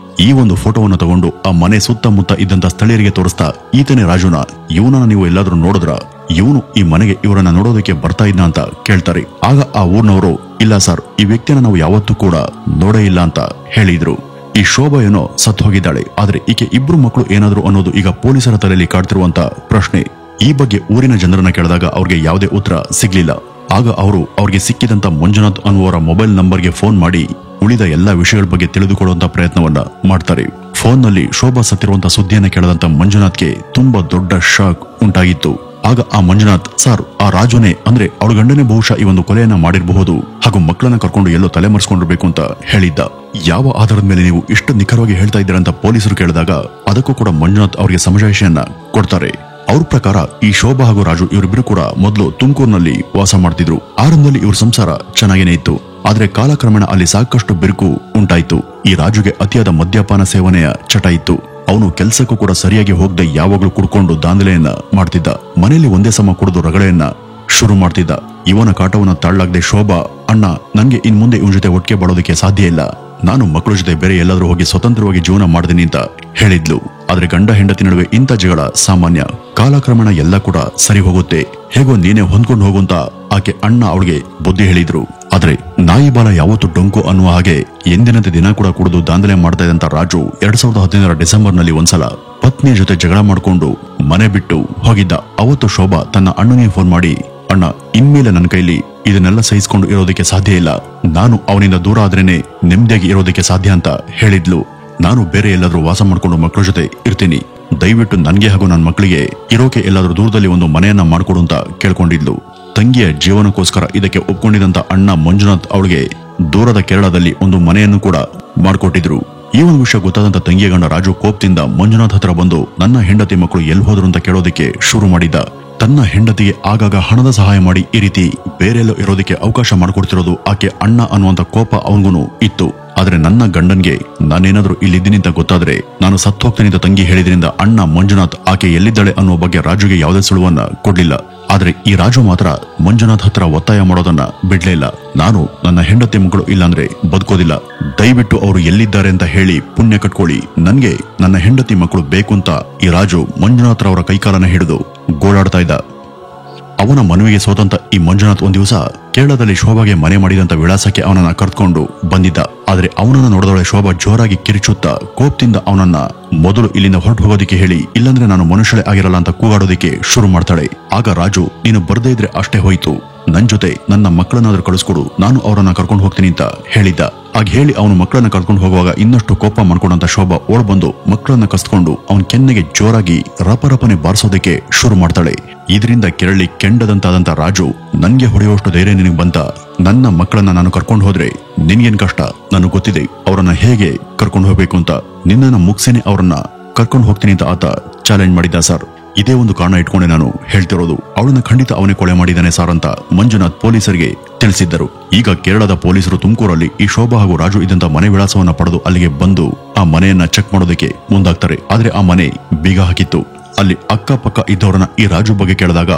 ಈ ಒಂದು ಫೋಟೋವನ್ನು ತಗೊಂಡು ಆ ಮನೆ ಸುತ್ತಮುತ್ತ ಇದ್ದಂತ ಸ್ಥಳೀಯರಿಗೆ ತೋರಿಸ್ತಾ, ಈತನೇ ರಾಜುನ, ಇವನನ್ನ ನೀವು ಎಲ್ಲಾದ್ರೂ ನೋಡಿದ್ರ, ಇವನು ಈ ಮನೆಗೆ ಇವರನ್ನ ನೋಡೋದಕ್ಕೆ ಬರ್ತಾ ಇದ್ನ ಅಂತ ಕೇಳ್ತಾರೆ. ಆಗ ಆ ಊರ್ನವರು, ಇಲ್ಲ ಸರ್, ಈ ವ್ಯಕ್ತಿಯನ್ನ ನಾವು ಯಾವತ್ತೂ ಕೂಡ ನೋಡೇ ಇಲ್ಲ ಅಂತ ಹೇಳಿದ್ರು. ಈ ಶೋಭಾ ಏನೋ ಸತ್ತು ಹೋಗಿದ್ದಾಳೆ, ಆದ್ರೆ ಈಕೆ ಇಬ್ರು ಮಕ್ಕಳು ಏನಾದ್ರು ಅನ್ನೋದು ಈಗ ಪೊಲೀಸರ ತಲೆಯಲ್ಲಿ ಕಾಡ್ತಿರುವಂತ ಪ್ರಶ್ನೆ. ಈ ಬಗ್ಗೆ ಊರಿನ ಜನರನ್ನ ಕೇಳಿದಾಗ ಅವ್ರಿಗೆ ಯಾವುದೇ ಉತ್ತರ ಸಿಗ್ಲಿಲ್ಲ. ಆಗ ಅವರು ಅವ್ರಿಗೆ ಸಿಕ್ಕಿದಂತ ಮಂಜುನಾಥ್ ಅನ್ನುವರ ಮೊಬೈಲ್ ನಂಬರ್ಗೆ ಫೋನ್ ಮಾಡಿ ಉಳಿದ ಎಲ್ಲಾ ವಿಷಯಗಳ ಬಗ್ಗೆ ತಿಳಿದುಕೊಳ್ಳುವಂತ ಪ್ರಯತ್ನವನ್ನ ಮಾಡ್ತಾರೆ. ಫೋನ್ ನಲ್ಲಿ ಶೋಭಾ ಸತ್ತಿರುವಂತ ಸುದ್ದಿಯನ್ನ ಕೇಳದಂತ ಮಂಜುನಾಥ್ಗೆ ತುಂಬಾ ದೊಡ್ಡ ಶಾಕ್ ಉಂಟಾಗಿತ್ತು. ಆಗ ಆ ಮಂಜುನಾಥ್, ಸರ್ ಆ ರಾಜುನೇ ಅಂದ್ರೆ ಅವಳ ಗಂಡನೇ ಬಹುಶಃ ಈ ಒಂದು ಕೊಲೆಯನ್ನ ಮಾಡಿರಬಹುದು ಹಾಗೂ ಮಕ್ಕಳನ್ನ ಕರ್ಕೊಂಡು ಎಲ್ಲೋ ತಲೆಮರೆಸ್ಕೊಂಡಿರ್ಬೇಕು ಅಂತ ಹೇಳಿದ್ದ. ಯಾವ ಆಧಾರದ ಮೇಲೆ ನೀವು ಇಷ್ಟು ನಿಖರವಾಗಿ ಹೇಳ್ತಾ ಇದ್ದೀರಾ ಅಂತ ಪೊಲೀಸರು ಕೇಳಿದಾಗ ಅದಕ್ಕೂ ಕೂಡ ಮಂಜುನಾಥ್ ಅವರಿಗೆ ಸಮಜಾಯಿಷೆಯನ್ನ ಕೊಡ್ತಾರೆ. ಅವ್ರ ಪ್ರಕಾರ ಈ ಶೋಭಾ ಹಾಗೂ ರಾಜು ಇವರಿಬ್ರು ಕೂಡ ಮೊದಲು ತುಮಕೂರಿನಲ್ಲಿ ವಾಸ ಮಾಡ್ತಿದ್ರು. ಆರಂಭದಲ್ಲಿ ಇವ್ರ ಸಂಸಾರ ಚೆನ್ನಾಗೇನೆ ಇತ್ತು. ಆದ್ರೆ ಕಾಲಕ್ರಮೇಣ ಅಲ್ಲಿ ಸಾಕಷ್ಟು ಬಿರುಕು ಉಂಟಾಯ್ತು. ಈ ರಾಜುಗೆ ಅತಿಯಾದ ಮದ್ಯಪಾನ ಸೇವನೆಯ ಚಟ ಇತ್ತು. ಅವನು ಕೆಲಸಕ್ಕೂ ಕೂಡ ಸರಿಯಾಗಿ ಹೋಗದೆ ಯಾವಾಗ್ಲೂ ಕುಡ್ಕೊಂಡು ದಾಂಧಲೆಯನ್ನ ಮಾಡ್ತಿದ್ದ. ಮನೆಯಲ್ಲಿ ಒಂದೇ ಸಮ ಕುಡಿದು ರಗಳೆಯನ್ನ ಶುರು ಮಾಡ್ತಿದ್ದ. ಇವನ ಕಾಟವನ್ನ ತಾಳ್ಲಾಗದೆ ಶೋಭಾ, ಅಣ್ಣ ನನ್ಗೆ ಇನ್ ಮುಂದೆ ಇವನ್ ಜೊತೆ ಒಟ್ಟಿಗೆ ಬಾಳೋದಕ್ಕೆ ಸಾಧ್ಯ ಇಲ್ಲ, ನಾನು ಮಕ್ಕಳ ಜೊತೆ ಬೇರೆ ಎಲ್ಲಾದ್ರೂ ಹೋಗಿ ಸ್ವತಂತ್ರವಾಗಿ ಜೀವನ ಮಾಡ್ತೀನಿ ಅಂತ ಹೇಳಿದ್ಲು. ಆದ್ರೆ ಗಂಡ ಹೆಂಡತಿ ನಡುವೆ ಇಂಥ ಜಗಳ ಸಾಮಾನ್ಯ. ಕಾಲಕ್ರಮೇಣ ಎಲ್ಲ ಕೂಡ ಸರಿ ಹೋಗುತ್ತೆ, ಹೇಗೋ ನೀನೇ ಹೊಂದ್ಕೊಂಡು ಹೋಗುವಂತ ಆಕೆ ಅಣ್ಣ ಅವಳಿಗೆ ಬುದ್ಧಿ ಹೇಳಿದ್ರು. ಆದ್ರೆ ನಾಯಿ ಬಾಲ ಯಾವತ್ತು ಡೊಂಕು ಅನ್ನುವ ಹಾಗೆ ಎಂದಿನಂತೆ ದಿನ ಕೂಡ ಕುಡಿದು ದಾಂಧಲೆ ಮಾಡ್ತಾ ಇದ್ದಂತ ರಾಜು 2015 ಡಿಸೆಂಬರ್ ನಲ್ಲಿ ಒಂದ್ಸಲ ಪತ್ನಿಯ ಜೊತೆ ಜಗಳ ಮಾಡ್ಕೊಂಡು ಮನೆ ಬಿಟ್ಟು ಹೋಗಿದ್ದ. ಅವತ್ತು ಶೋಭಾ ತನ್ನ ಅಣ್ಣನಿಗೆ ಫೋನ್ ಮಾಡಿ, ಅಣ್ಣ ಇನ್ಮೇಲೆ ನನ್ನ ಕೈಲಿ ಇದನ್ನೆಲ್ಲ ಸಹಿಸಿಕೊಂಡು ಇರೋದಕ್ಕೆ ಸಾಧ್ಯ ಇಲ್ಲ, ನಾನು ಅವನಿಂದ ದೂರ ಆದ್ರೇನೆ ನೆಮ್ಮದಿಯಾಗಿ ಇರೋದಕ್ಕೆ ಸಾಧ್ಯ ಅಂತ ಹೇಳಿದ್ಲು. ನಾನು ಬೇರೆ ಎಲ್ಲಾದ್ರೂ ವಾಸ ಮಾಡ್ಕೊಂಡು ಮಕ್ಕಳ ಜೊತೆ ಇರ್ತೀನಿ, ದಯವಿಟ್ಟು ನನ್ಗೆ ಹಾಗೂ ನನ್ನ ಮಕ್ಕಳಿಗೆ ಇರೋಕೆ ಎಲ್ಲಾದ್ರೂ ದೂರದಲ್ಲಿ ಒಂದು ಮನೆಯನ್ನ ಮಾಡ್ಕೊಡು ಅಂತ ಕೇಳ್ಕೊಂಡಿದ್ಲು. ತಂಗಿಯ ಜೀವನಕ್ಕೋಸ್ಕರ ಇದಕ್ಕೆ ಒಪ್ಕೊಂಡಿದ್ದಂತ ಅಣ್ಣ ಮಂಜುನಾಥ್ ಅವಳಿಗೆ ದೂರದ ಕೇರಳದಲ್ಲಿ ಒಂದು ಮನೆಯನ್ನು ಕೂಡ ಮಾಡ್ಕೊಟ್ಟಿದ್ರು. ಈ ಒಂದು ವಿಷಯ ಗೊತ್ತಾದಂತ ತಂಗಿಯ ಗಂಡ ರಾಜು ಕೋಪದಿಂದ ಮಂಜುನಾಥ್ ಹತ್ರ ಬಂದು ನನ್ನ ಹೆಂಡತಿ ಮಕ್ಕಳು ಎಲ್ಲಿ ಹೋದ್ರು ಅಂತ ಕೇಳೋದಕ್ಕೆ ಶುರು ಮಾಡಿದ್ದ. ತನ್ನ ಹೆಂಡತಿಗೆ ಆಗಾಗ ಹಣದ ಸಹಾಯ ಮಾಡಿ ಈ ರೀತಿ ಬೇರೆಲ್ಲೋ ಇರೋದಕ್ಕೆ ಅವಕಾಶ ಮಾಡಿಕೊಡ್ತಿರೋದು ಆಕೆ ಅಣ್ಣ ಅನ್ನುವಂತ ಕೋಪ ಅವನಿಗೂ ಇತ್ತು. ಆದ್ರೆ ನನ್ನ ಗಂಡನ್ಗೆ ನಾನೇನಾದ್ರೂ ಇಲ್ಲಿದ್ದೀನಿ ಅಂತ ಗೊತ್ತಾದ್ರೆ ನಾನು ಸತ್ತು ಹೋಗ್ತೀನಿ ಅಂತ ತಂಗಿ ಹೇಳಿದ್ರಿಂದ ಅಣ್ಣ ಮಂಜುನಾಥ್ ಆಕೆ ಎಲ್ಲಿದ್ದಾಳೆ ಅನ್ನೋ ಬಗ್ಗೆ ರಾಜುಗೆ ಯಾವುದೇ ಸುಳುವನ್ನ ಕೊಡ್ಲಿಲ್ಲ. ಆದ್ರೆ ಈ ರಾಜು ಮಾತ್ರ ಮಂಜುನಾಥ್ ಹತ್ರ ಒತ್ತಾಯ ಮಾಡೋದನ್ನ ಬಿಡ್ಲೇ ಇಲ್ಲ. ನಾನು ನನ್ನ ಹೆಂಡತಿ ಮಕ್ಕಳು ಇಲ್ಲಾಂದ್ರೆ ಬದುಕೋದಿಲ್ಲ, ದಯವಿಟ್ಟು ಅವರು ಎಲ್ಲಿದ್ದಾರೆ ಅಂತ ಹೇಳಿ ಪುಣ್ಯ ಕಟ್ಕೊಳ್ಳಿ, ನನ್ಗೆ ನನ್ನ ಹೆಂಡತಿ ಮಕ್ಕಳು ಬೇಕು ಅಂತ ಈ ರಾಜು ಮಂಜುನಾಥ್ ರವರ ಕೈಕಾಲನ ಹಿಡಿದು ಗೋಳಾಡ್ತಾ ಇದ್ದ. ಅವನ ಮನವಿಗೆ ಸೋತಂತ ಈ ಮಂಜುನಾಥ್ ಒಂದ್ ದಿವಸ ಕೇರಳದಲ್ಲಿ ಶೋಭಾಗೆ ಮನೆ ಮಾಡಿದಂತ ವಿಳಾಸಕ್ಕೆ ಅವನನ್ನ ಕರೆದುಕೊಂಡು ಬಂದಿದ್ದ. ಆದ್ರೆ ಅವನನ್ನ ನೋಡಿದವಳೆ ಶೋಭಾ ಜೋರಾಗಿ ಕಿರಿಚುತ್ತಾ ಕೋಪದಿಂದ ಅವನನ್ನ ಮೊದಲು ಇಲ್ಲಿಂದ ಹೊರಟು ಹೋಗೋದಿಕ್ಕೆ ಹೇಳಿ, ಇಲ್ಲಾಂದ್ರೆ ನಾನು ಮನುಷ್ಯಳೇ ಆಗಿರಲ್ಲ ಅಂತ ಕೂಗಾಡೋದಿಕ್ಕೆ ಶುರು ಮಾಡ್ತಾಳೆ. ಆಗ ರಾಜು, ನೀನು ಬರ್ದೇ ಇದ್ರೆ ಅಷ್ಟೇ ಹೋಯ್ತು, ನನ್ ಜೊತೆ ನನ್ನ ಮಕ್ಕಳನ್ನಾದ್ರೂ ಕಳಿಸ್ಕೊಡು, ನಾನು ಅವರನ್ನ ಕರ್ಕೊಂಡು ಹೋಗ್ತೀನಿ ಅಂತ ಹೇಳಿದ್ದ. ಆಗ ಹೇಳಿ ಅವನು ಮಕ್ಕಳನ್ನ ಕರ್ಕೊಂಡು ಹೋಗುವಾಗ ಇನ್ನಷ್ಟು ಕೋಪ ಮಾಡ್ಕೊಂಡಂತ ಶೋಭಾ ಓಡ್ ಬಂದು ಮಕ್ಕಳನ್ನ ಕಸ್ಕೊಂಡು ಅವನ್ ಕೆನ್ನೆಗೆ ಜೋರಾಗಿ ರಪರಪನೆ ಬಾರಿಸೋದಕ್ಕೆ ಶುರು ಮಾಡ್ತಾಳೆ. ಇದರಿಂದ ಕೆರಳಿ ಕೆಂಡದಂತಾದಂತ ರಾಜು, ನನ್ಗೆ ಹೊಡೆಯುವಷ್ಟು ಧೈರ್ಯ ನಿನಗೆ ಬಂತ, ನನ್ನ ಮಕ್ಕಳನ್ನ ನಾನು ಕರ್ಕೊಂಡು ಹೋದ್ರೆ ನಿನ್ಗೇನ್ ಕಷ್ಟ, ನನಗೆ ಗೊತ್ತಿದೆ ಅವರನ್ನ ಹೇಗೆ ಕರ್ಕೊಂಡು ಹೋಗ್ಬೇಕು ಅಂತ, ನಿನ್ನನ್ನ ಮುಗಿಸಿನೇ ಅವರನ್ನ ಕರ್ಕೊಂಡು ಹೋಗ್ತೀನಿ ಅಂತ ಆತ ಚಾಲೆಂಜ್ ಮಾಡಿದ್ದ ಸರ್. ಇದೇ ಒಂದು ಕಾರಣ ಇಟ್ಕೊಂಡೆ ನಾನು ಹೇಳ್ತಿರೋದು, ಅವಳನ್ನ ಖಂಡಿತ ಅವನೇ ಕೊಲೆ ಮಾಡಿದ್ದಾನೆ ಸಾರ್ ಅಂತ ಮಂಜುನಾಥ್ ಪೊಲೀಸರಿಗೆ ತಿಳಿಸಿದ್ದರು. ಈಗ ಕೇರಳದ ಪೊಲೀಸರು ತುಮಕೂರಲ್ಲಿ ಈ ಶೋಭಾ ಹಾಗೂ ರಾಜು ಇದ್ದಂತ ಮನೆ ವಿಳಾಸವನ್ನ ಪಡೆದು ಅಲ್ಲಿಗೆ ಬಂದು ಆ ಮನೆಯನ್ನ ಚೆಕ್ ಮಾಡೋದಕ್ಕೆ ಮುಂದಾಗ್ತಾರೆ. ಆದ್ರೆ ಆ ಮನೆ ಬೀಗ ಹಾಕಿತ್ತು. ಅಲ್ಲಿ ಅಕ್ಕಪಕ್ಕ ಇದ್ದವರನ್ನ ಈ ರಾಜು ಬಗ್ಗೆ ಕೇಳಿದಾಗ,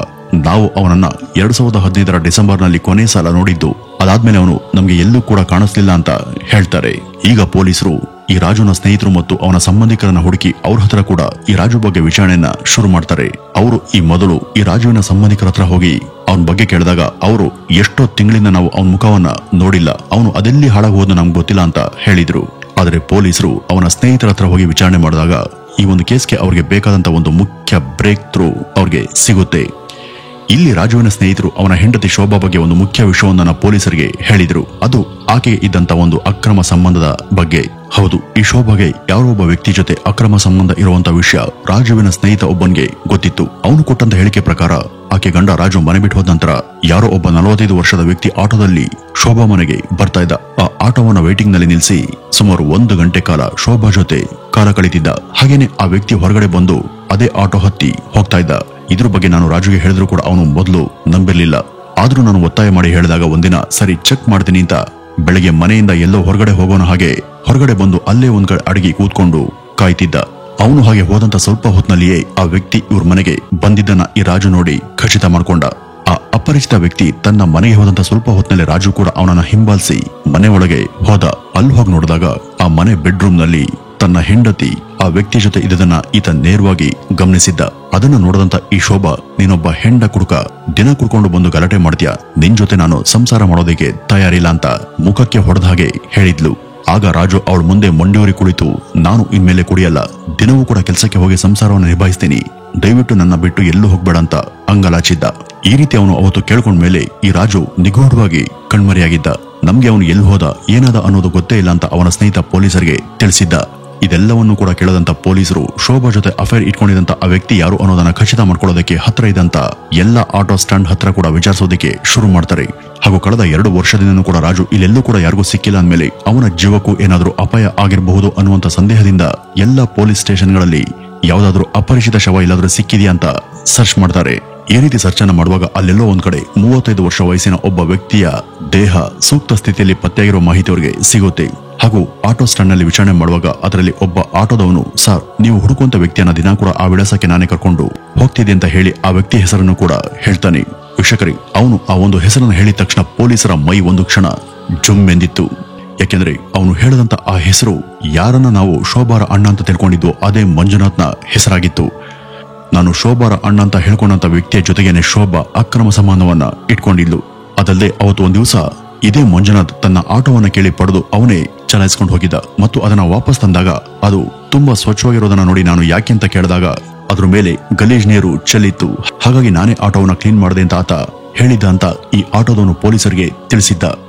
ನಾವು ಅವನನ್ನ 2015 ಡಿಸೆಂಬರ್ನಲ್ಲಿ ಕೊನೆ ಸಲ ನೋಡಿದ್ದು, ಅದಾದ್ಮೇಲೆ ಅವನು ನಮ್ಗೆ ಎಲ್ಲೂ ಕೂಡ ಕಾಣಿಸ್ಲಿಲ್ಲ ಅಂತ ಹೇಳ್ತಾರೆ. ಈಗ ಪೊಲೀಸರು ಈ ರಾಜುನ ಸ್ನೇಹಿತರು ಮತ್ತು ಅವನ ಸಂಬಂಧಿಕರನ್ನ ಹುಡುಕಿ ಅವ್ರ ಹತ್ರ ಕೂಡ ಈ ರಾಜು ಬಗ್ಗೆ ವಿಚಾರಣೆಯನ್ನ ಶುರು ಮಾಡ್ತಾರೆ. ಅವರು ಈ ಮೊದಲು ಈ ರಾಜುವಿನ ಸಂಬಂಧಿಕರ ಹತ್ರ ಹೋಗಿ ಅವನ ಬಗ್ಗೆ ಕೇಳಿದಾಗ ಅವರು, ಎಷ್ಟೋ ತಿಂಗಳಿಂದ ನಾವು ಅವನ ಮುಖವನ್ನ ನೋಡಿಲ್ಲ, ಅವನು ಅದೆಲ್ಲಿ ಹಾಳಾಗೋದು ನಮ್ಗೆ ಗೊತ್ತಿಲ್ಲ ಅಂತ ಹೇಳಿದ್ರು. ಆದ್ರೆ ಪೊಲೀಸರು ಅವನ ಸ್ನೇಹಿತರ ಹತ್ರ ಹೋಗಿ ವಿಚಾರಣೆ ಮಾಡಿದಾಗ ಈ ಒಂದು ಕೇಸ್ಗೆ ಅವ್ರಿಗೆ ಬೇಕಾದಂತ ಒಂದು ಮುಖ್ಯ ಬ್ರೇಕ್ ಥ್ರೂ ಅವ್ರಿಗೆ ಸಿಗುತ್ತೆ. ಇಲ್ಲಿ ರಾಜುವಿನ ಸ್ನೇಹಿತರು ಅವನ ಹೆಂಡತಿ ಶೋಭಾ ಬಗ್ಗೆ ಒಂದು ಮುಖ್ಯ ವಿಷಯವನ್ನ ಪೊಲೀಸರಿಗೆ ಹೇಳಿದ್ರು. ಅದು ಆಕೆಗೆ ಇದ್ದಂತ ಒಂದು ಅಕ್ರಮ ಸಂಬಂಧದ ಬಗ್ಗೆ. ಹೌದು, ಈ ಶೋಭಾಗೆ ಯಾರೋ ಒಬ್ಬ ವ್ಯಕ್ತಿ ಜೊತೆ ಅಕ್ರಮ ಸಂಬಂಧ ಇರುವಂತ ವಿಷಯ ರಾಜುವಿನ ಸ್ನೇಹಿತ ಒಬ್ಬನ್ಗೆ ಗೊತ್ತಿತ್ತು. ಅವನು ಕೊಟ್ಟಂತ ಹೇಳಿಕೆ ಪ್ರಕಾರ ಆಕೆ ಗಂಡ ರಾಜು ಮನೆ ಬಿಟ್ಟು ಹೋದ ನಂತರ ಯಾರೋ ಒಬ್ಬ 45 ವರ್ಷದ ವ್ಯಕ್ತಿ ಆಟೋದಲ್ಲಿ ಶೋಭಾ ಮನೆಗೆ ಬರ್ತಾ ಇದ್ದ. ಆ ಆಟೋವನ್ನ ವೇಟಿಂಗ್ ನಲ್ಲಿ ನಿಲ್ಲಿಸಿ ಸುಮಾರು 1 ಗಂಟೆ ಕಾಲ ಶೋಭಾ ಜೊತೆ ಕಾಲ ಕಳೀತಿದ್ದ. ಹಾಗೇನೆ ಆ ವ್ಯಕ್ತಿ ಹೊರಗಡೆ ಬಂದು ಅದೇ ಆಟೋ ಹತ್ತಿ ಹೋಗ್ತಾ ಇದ್ದ. ಇದ್ರ ಬಗ್ಗೆ ನಾನು ರಾಜುಗೆ ಹೇಳಿದ್ರು ಕೂಡ ಅವನು ಮೊದಲು ನಂಬಿರ್ಲಿಲ್ಲ. ಆದ್ರೂ ನಾನು ಒತ್ತಾಯ ಮಾಡಿ ಹೇಳಿದಾಗ ಒಂದಿನ ಸರಿ ಚೆಕ್ ಮಾಡ್ತೀನಿ ಅಂತ ಬೆಳಗ್ಗೆ ಮನೆಯಿಂದ ಎಲ್ಲೋ ಹೊರಗಡೆ ಹೋಗೋಣ ಹಾಗೆ ಹೊರಗಡೆ ಬಂದು ಅಲ್ಲೇ ಒಂದ್ ಕಡೆ ಅಡಗಿ ಕೂತ್ಕೊಂಡು ಕಾಯ್ತಿದ್ದ. ಅವನು ಹಾಗೆ ಹೋದಂತ ಸ್ವಲ್ಪ ಹೊತ್ತಿನಲ್ಲಿಯೇ ಆ ವ್ಯಕ್ತಿ ಇವ್ರ ಮನೆಗೆ ಬಂದಿದ್ದನ್ನ ಈ ರಾಜು ನೋಡಿ ಖಚಿತ ಮಾಡ್ಕೊಂಡ. ಆ ಅಪರಿಚಿತ ವ್ಯಕ್ತಿ ತನ್ನ ಮನೆಗೆ ಹೋದಂತ ಸ್ವಲ್ಪ ಹೊತ್ತಿನಲ್ಲಿ ರಾಜು ಕೂಡ ಅವನನ್ನ ಹಿಂಬಾಲಿಸಿ ಮನೆ ಒಳಗೆ ಹೋದ. ಅಲ್ಲಿ ಹೋಗಿ ನೋಡಿದಾಗ ಆ ಮನೆ ಬೆಡ್ರೂಮ್ ನಲ್ಲಿ ತನ್ನ ಹೆಂಡತಿ ಆ ವ್ಯಕ್ತಿ ಜೊತೆ ಇದನ್ನ ಈತ ನೇರವಾಗಿ ಗಮನಿಸಿದ್ದ. ಅದನ್ನ ನೋಡದಂತ ಈ ಶೋಭಾ, ನೀನೊಬ್ಬ ಹೆಂಡ ಕುಡುಕ, ದಿನ ಕುಡ್ಕೊಂಡು ಬಂದು ಗಲಾಟೆ ಮಾಡ್ತೀಯ, ನಿನ್ ಜೊತೆ ನಾನು ಸಂಸಾರ ಮಾಡೋದಕ್ಕೆ ತಯಾರಿಲ್ಲ ಅಂತ ಮುಖಕ್ಕೆ ಹೊಡೆದ ಹಾಗೆ ಹೇಳಿದ್ಲು. ಆಗ ರಾಜು ಅವಳ ಮುಂದೆ ಮೊಂಡಿಯೂರಿ ಕುಳಿತು, ನಾನು ಇನ್ಮೇಲೆ ಕುಡಿಯಲ್ಲ, ದಿನವೂ ಕೂಡ ಕೆಲಸಕ್ಕೆ ಹೋಗಿ ಸಂಸಾರವನ್ನು ನಿಭಾಯಿಸ್ತೀನಿ, ದಯವಿಟ್ಟು ನನ್ನ ಬಿಟ್ಟು ಎಲ್ಲೂ ಹೋಗ್ಬೇಡ ಅಂತ ಅಂಗಲಾಚಿದ್ದ. ಈ ರೀತಿ ಅವನು ಅವತ್ತು ಕೇಳ್ಕೊಂಡ್ಮೇಲೆ ಈ ರಾಜು ನಿಗೂಢವಾಗಿ ಕಣ್ಮರೆಯಾಗಿದ್ದ. ನಮ್ಗೆ ಅವನು ಎಲ್ಲಿ ಹೋದ ಏನಾದ ಅನ್ನೋದು ಗೊತ್ತೇ ಇಲ್ಲ ಅಂತ ಅವನ ಸ್ನೇಹಿತ ಪೊಲೀಸರಿಗೆ ತಿಳಿಸಿದ್ದ. ಇದೆಲ್ಲವನ್ನು ಕೂಡ ಕೇಳದಂತ ಪೊಲೀಸರು ಶೋಭಾ ಜೊತೆ ಅಫೇರ್ ಇಟ್ಕೊಂಡಿದಂತ ಆ ವ್ಯಕ್ತಿ ಯಾರು ಅನ್ನೋದನ್ನ ಖಚಿತ ಮಾಡ್ಕೊಳ್ಳೋದಕ್ಕೆ ಹತ್ರ ಇದ್ದಂತ ಎಲ್ಲ ಆಟೋ ಸ್ಟ್ಯಾಂಡ್ ಹತ್ರ ಕೂಡ ವಿಚಾರಿಸೋದಕ್ಕೆ ಶುರು ಮಾಡ್ತಾರೆ. ಹಾಗೂ ಕಳೆದ 2 ವರ್ಷದಿಂದ ಕೂಡ ರಾಜು ಇಲ್ಲೆಲ್ಲೂ ಕೂಡ ಯಾರಿಗೂ ಸಿಕ್ಕಿಲ್ಲ ಅಂದ್ಮೇಲೆ ಅವನ ಜೀವಕ್ಕೂ ಏನಾದ್ರೂ ಅಪಾಯ ಆಗಿರಬಹುದು ಅನ್ನುವಂತ ಸಂದೇಹದಿಂದ ಎಲ್ಲ ಪೊಲೀಸ್ ಸ್ಟೇಷನ್ಗಳಲ್ಲಿ ಯಾವ್ದಾದ್ರೂ ಅಪರಿಚಿತ ಶವ ಇಲ್ಲಾದ್ರೂ ಸಿಕ್ಕಿದೆಯಾ ಅಂತ ಸರ್ಚ್ ಮಾಡ್ತಾರೆ. ಈ ರೀತಿ ಸರ್ಚ್ ಅನ್ನ ಮಾಡುವಾಗ ಅಲ್ಲೆಲ್ಲೋ ಒಂದ್ ಕಡೆ 35 ವರ್ಷ ವಯಸ್ಸಿನ ಒಬ್ಬ ವ್ಯಕ್ತಿಯ ದೇಹ ಸೂಕ್ತ ಸ್ಥಿತಿಯಲ್ಲಿ ಪತ್ತೆಯಾಗಿರುವ ಮಾಹಿತಿ ಅವರಿಗೆ ಸಿಗುತ್ತೆ. ಹಾಗೂ ಆಟೋ ಸ್ಟ್ಯಾಂಡ್ ನಲ್ಲಿ ವಿಚಾರಣೆ ಮಾಡುವಾಗ ಅದರಲ್ಲಿ ಒಬ್ಬ ಆಟೋದವನು, ಸರ್ ನೀವು ಹುಡುಕುವಂತ ವ್ಯಕ್ತಿಯನ್ನ ದಿನ ಕೂಡ ಆ ವಿಳಾಸಕ್ಕೆ ನಾನೇ ಕರ್ಕೊಂಡು ಹೋಗ್ತಿದ್ದೆ ಅಂತ ಹೇಳಿ ಆ ವ್ಯಕ್ತಿ ಹೆಸರನ್ನು ಕೂಡ ಹೇಳ್ತಾನೆ. ವೀಕ್ಷಕರೇ, ಅವನು ಆ ಒಂದು ಹೆಸರನ್ನು ಹೇಳಿದ ತಕ್ಷಣ ಪೊಲೀಸರ ಮೈ ಒಂದು ಕ್ಷಣ ಜುಮ್ಮೆಂದಿತ್ತು. ಯಾಕೆಂದ್ರೆ ಅವನು ಹೇಳದಂತ ಆ ಹೆಸರು ಯಾರನ್ನ ನಾವು ಶೋಭಾರ ಅಣ್ಣ ಅಂತ ತಿಳ್ಕೊಂಡಿದ್ವು ಅದೇ ಮಂಜುನಾಥ್ನ ಹೆಸರಾಗಿತ್ತು. ನಾನು ಶೋಭಾರ ಅಣ್ಣ ಅಂತ ಹೇಳ್ಕೊಂಡಂತ ವ್ಯಕ್ತಿಯ ಜೊತೆಗೇನೆ ಶೋಭಾ ಅಕ್ರಮ ಸಂಬಂಧವನ್ನ ಇಟ್ಕೊಂಡಿದ್ಲು. ಅದಲ್ಲದೆ ಅವತ್ತು ಒಂದ್ ದಿವಸ ಇದೇ ಮಂಜುನಾಥ್ ತನ್ನ ಆಟೋವನ್ನ ಕೇಳಿ ಪಡೆದು ಅವನೇ ಚಲಾಯಿಸ್ಕೊಂಡು ಹೋಗಿದ್ದ ಮತ್ತು ಅದನ್ನ ವಾಪಸ್ ತಂದಾಗ ಅದು ತುಂಬಾ ಸ್ವಚ್ಛವಾಗಿರೋದನ್ನ ನೋಡಿ ನಾನು ಯಾಕೆ ಅಂತ ಕೇಳಿದಾಗ ಅದ್ರ ಮೇಲೆ ಗಲೀಜ್ ನೀರು ಚೆಲ್ಲಿತ್ತು. ಹಾಗಾಗಿ ನಾನೇ ಆಟೋವನ್ನ ಕ್ಲೀನ್ ಮಾಡಿದೆ ಅಂತ ಆತ ಹೇಳಿದ್ದ ಅಂತ ಈ ಆಟೋದವನು ಪೊಲೀಸರಿಗೆ ತಿಳಿಸಿದ್ದ.